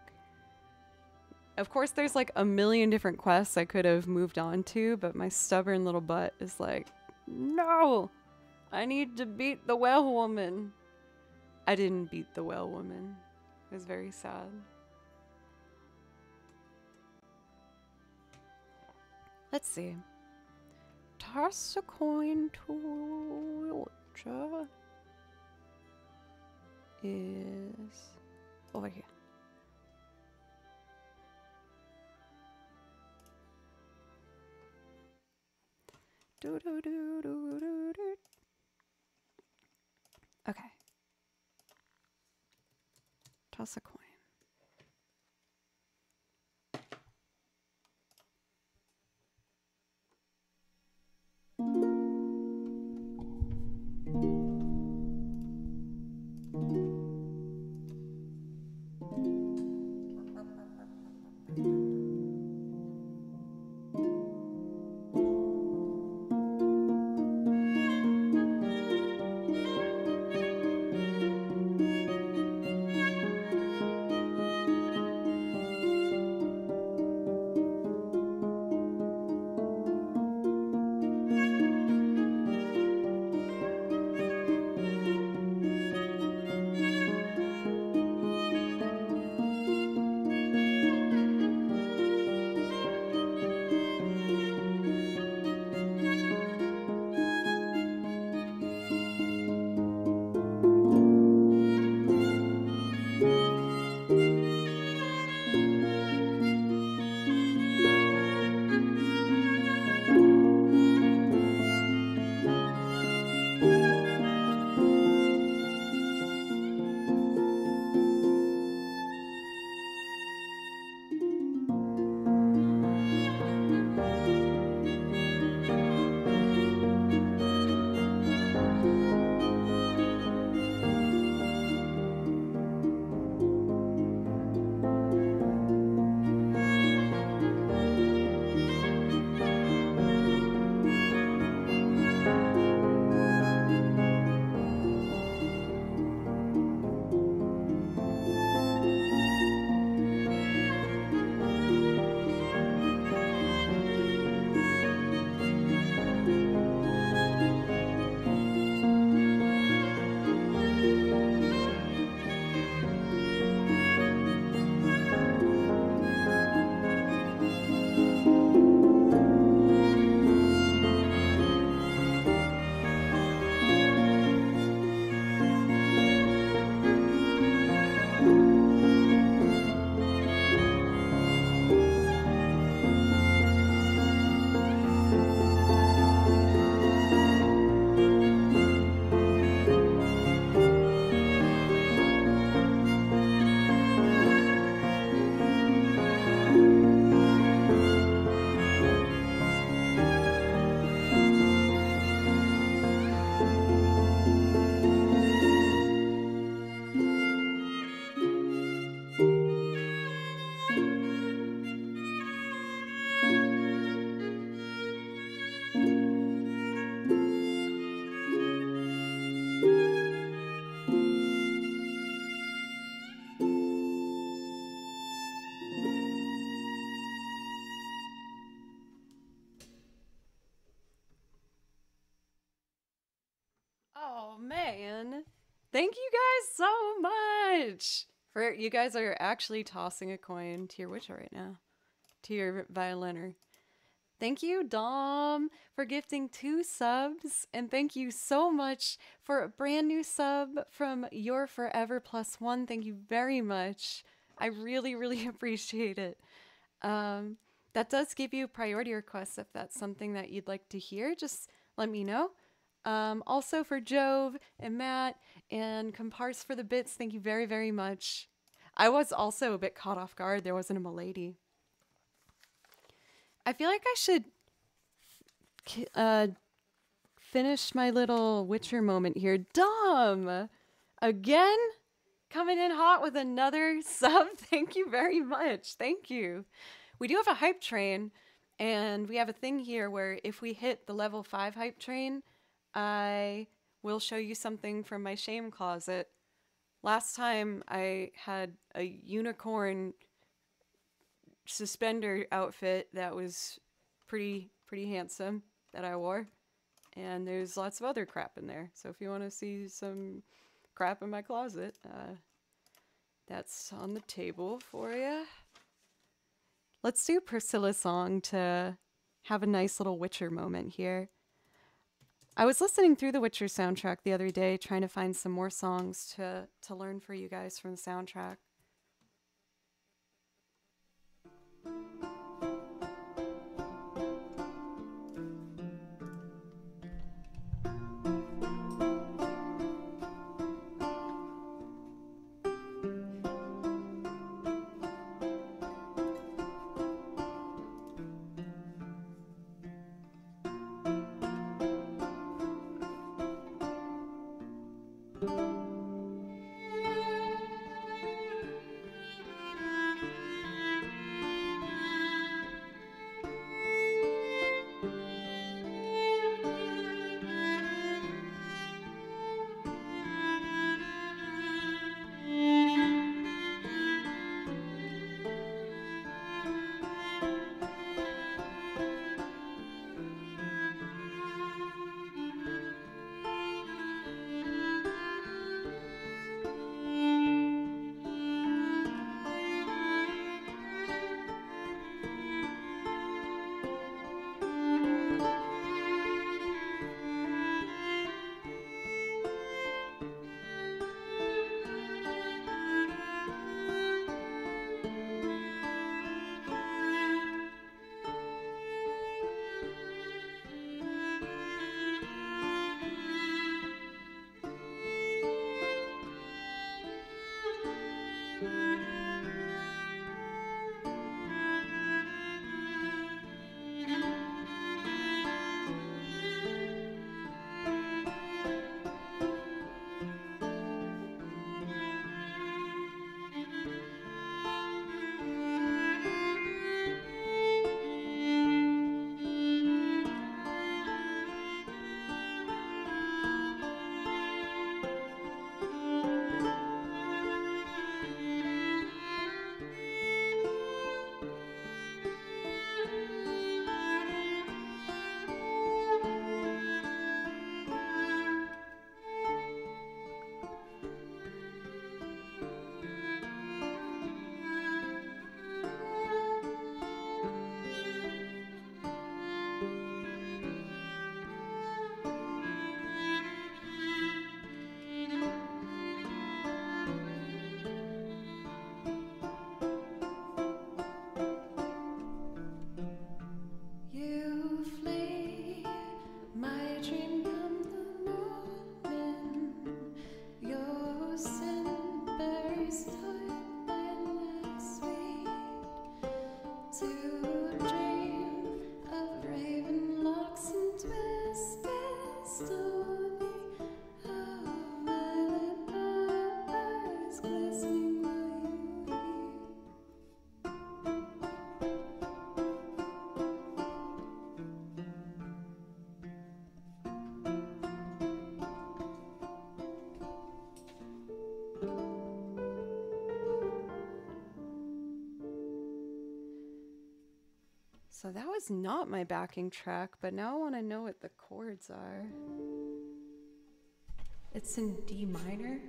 Of course, there's like a million different quests I could have moved on to, but my stubborn little butt is like, no, I need to beat the well woman. I didn't beat the well woman. It was very sad. Let's see. Toss a coin to Witcher is over here. Do, do, do, do, do, do. Okay. Toss a coin. Thank you guys so much. For you guys are actually tossing a coin to your witcher right now. To your violiner. Thank you, Dom, for gifting 2 subs. And thank you so much for a brand new sub from Your Forever +1. Thank you very much. I really, really appreciate it. That does give you priority requests if that's something that you'd like to hear. Just let me know. Also for Jove and Matt and Comparse for the bits, thank you very, very much. I was also a bit caught off guard. There wasn't a milady. I feel like I should finish my little Witcher moment here. Dom! Again? Coming in hot with another sub. Thank you very much. Thank you. We do have a hype train, and we have a thing here where if we hit the level 5 hype train, I will show you something from my shame closet. Last time I had a unicorn suspender outfit that was pretty handsome that I wore, and there's lots of other crap in there. So if you want to see some crap in my closet, that's on the table for you. Let's do Priscilla's song to have a nice little Witcher moment here. I was listening through the Witcher soundtrack the other day, trying to find some more songs to learn for you guys from the soundtrack. So that was not my backing track, but now I want to know what the chords are. It's in D minor.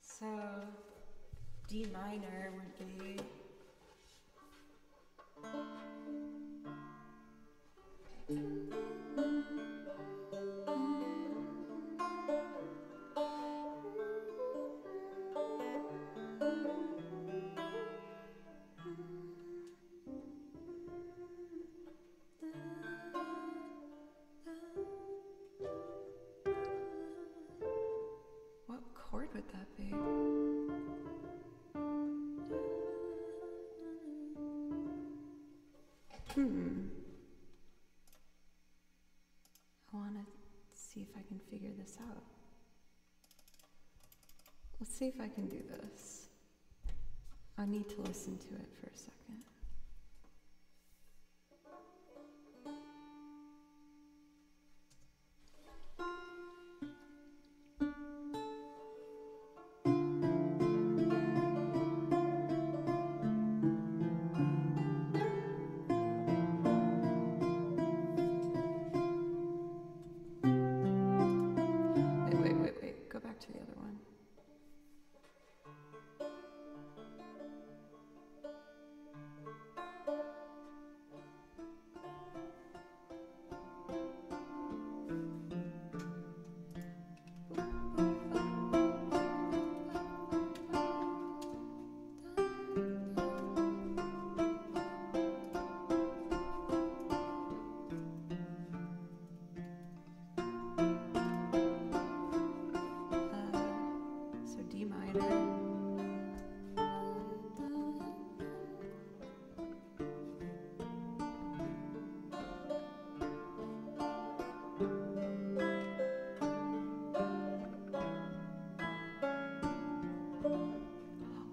So D minor would be what chord would that be? I want to see if I can figure this out. Let's see if I can do this. I need to listen to it for a second. Wait. Go back to the other one. So D minor.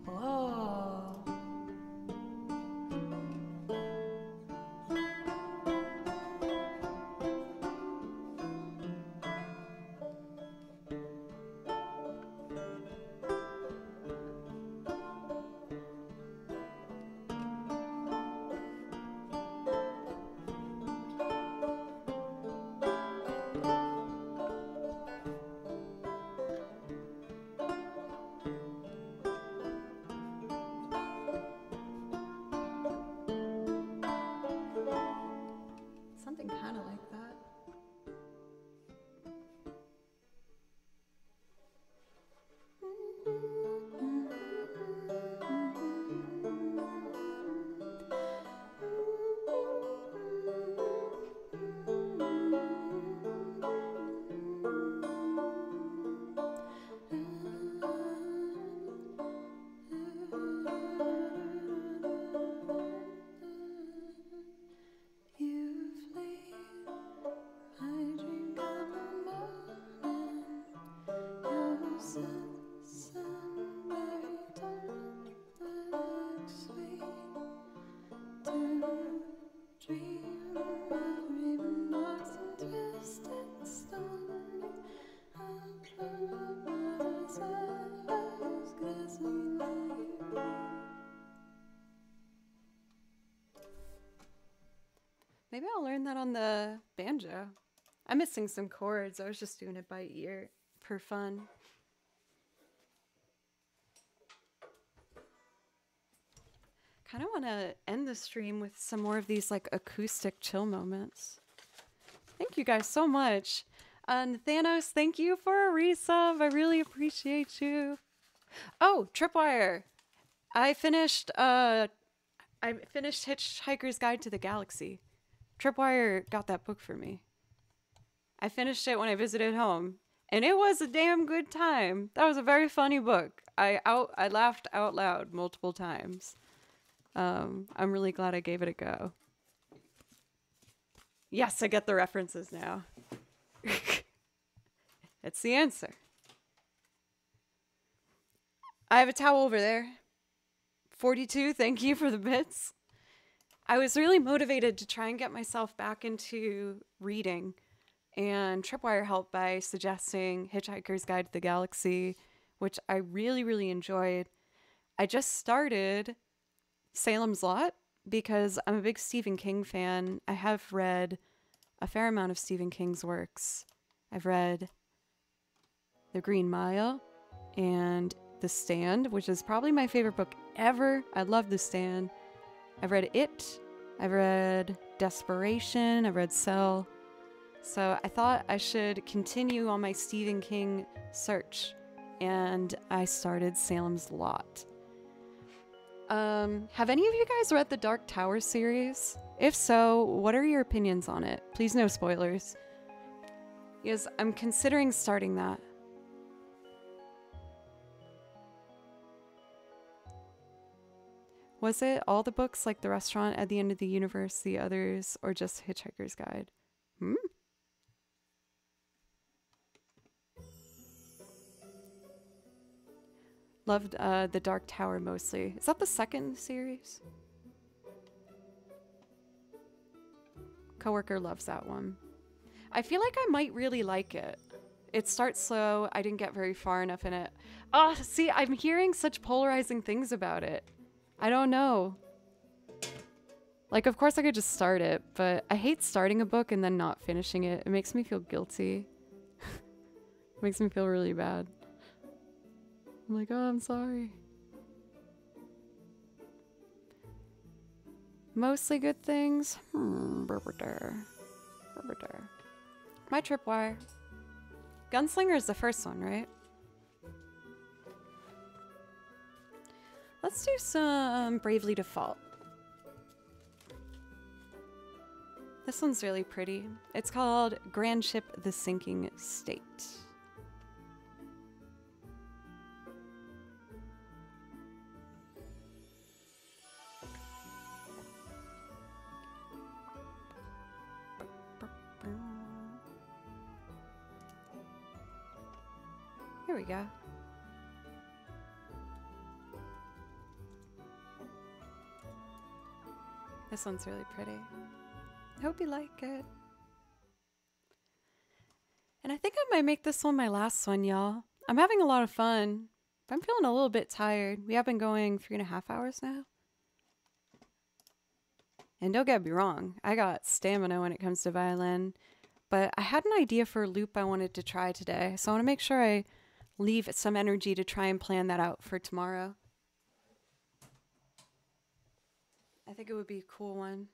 Oh. Something kind of like that. Maybe I'll learn that on the banjo. I'm missing some chords. I was just doing it by ear for fun. Kind of want to end the stream with some more of these like acoustic chill moments. Thank you guys so much. And Thanos, thank you for a resub. I really appreciate you. Oh, Tripwire. I finished Hitchhiker's Guide to the Galaxy. Tripwire got that book for me. I finished it when I visited home, and it was a damn good time. That was a very funny book. I laughed out loud multiple times. I'm really glad I gave it a go. Yes, I get the references now. It's the answer. I have a towel over there. 42, thank you for the bits. I was really motivated to try and get myself back into reading, and Tripwire helped by suggesting Hitchhiker's Guide to the Galaxy, which I really, really enjoyed. I just started Salem's Lot because I'm a big Stephen King fan. I have read a fair amount of Stephen King's works. I've read The Green Mile and The Stand, which is probably my favorite book ever. I love The Stand. I've read It. I've read Desperation. I've read Cell. So I thought I should continue on my Stephen King search, and I started Salem's Lot. Have any of you guys read the Dark Tower series? If so, what are your opinions on it? Please no spoilers. Yes, I'm considering starting that. Was it all the books like The Restaurant at the End of the Universe, the others, or just Hitchhiker's Guide? Loved The Dark Tower mostly. Is that the second series? Coworker loves that one. I feel like I might really like it. It starts slow. I didn't get very far enough in it. Oh, see, I'm hearing such polarizing things about it. I don't know. Like, of course I could just start it, but I hate starting a book and then not finishing it. It makes me feel guilty. It makes me feel really bad. I'm like, oh, I'm sorry. Mostly good things. My Tripwire. Gunslinger is the first one, right? Let's do some Bravely Default. This one's really pretty. It's called Grand Ship: The Sinking State. Here we go. This one's really pretty. I hope you like it. And I think I might make this one my last one, y'all. I'm having a lot of fun, but I'm feeling a little bit tired. We have been going 3.5 hours now. And don't get me wrong, I got stamina when it comes to violin, but I had an idea for a loop I wanted to try today, so I want to make sure I leave some energy to try and plan that out for tomorrow. I think it would be a cool one.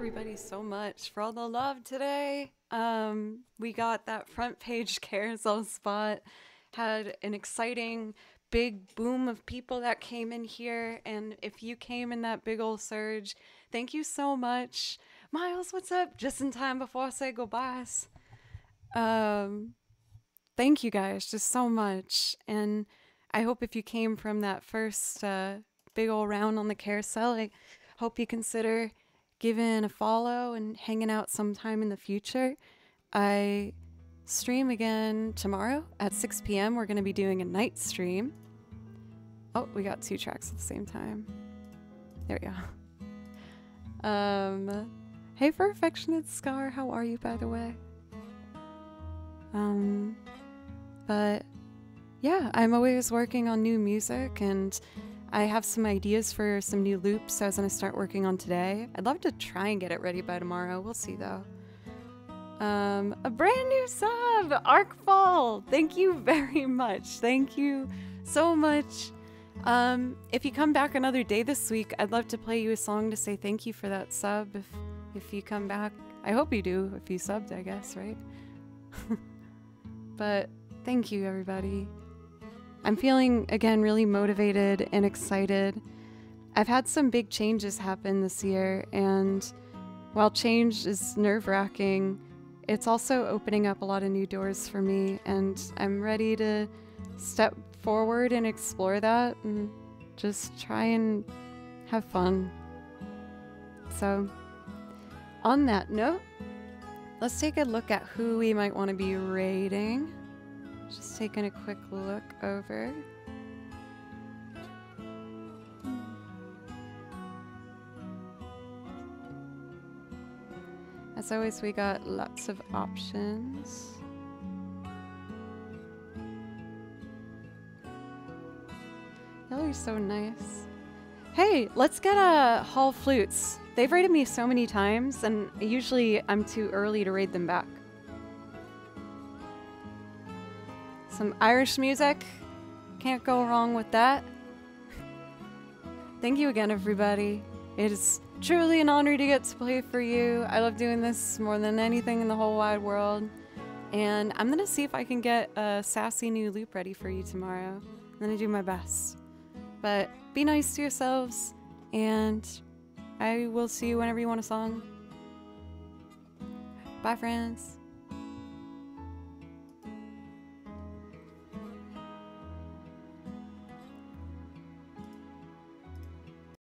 everybody so much for all the love today. We got that front page carousel spot, had an exciting big boom of people that came in here, and if you came in that big old surge, thank you so much. Miles, what's up? Just in time before I say goodbyes. Thank you guys just so much, and I hope if you came from that first big old round on the carousel, I hope you consider giving a follow and hanging out sometime in the future. I stream again tomorrow at 6 p.m. We're going to be doing a night stream. Oh, we got 2 tracks at the same time. There we go. Hey, for Affectionate Scar, how are you, by the way? But yeah, I'm always working on new music, and I have some ideas for some new loops I was going to start working on today. I'd love to try and get it ready by tomorrow. We'll see, though. A brand new sub, Arcfall. Thank you very much. Thank you so much. If you come back another day this week, I'd love to play you a song to say thank you for that sub. If you come back, I hope you do. If you subbed, I guess, right? But thank you, everybody. I'm feeling, again, really motivated and excited. I've had some big changes happen this year, and while change is nerve-wracking, it's also opening up a lot of new doors for me, and I'm ready to step forward and explore that and just try and have fun. So, on that note, let's take a look at who we might want to be rating. Just taking a quick look over. As always, we got lots of options. Y'all are so nice. Hey, let's get a Hall Flutes. They've raided me so many times, and usually I'm too early to raid them back. Some Irish music. Can't go wrong with that. Thank you again, everybody. It is truly an honor to get to play for you. I love doing this more than anything in the whole wide world. And I'm going to see if I can get a sassy new loop ready for you tomorrow. I'm going to do my best. But be nice to yourselves, and I will see you whenever you want a song. Bye, friends.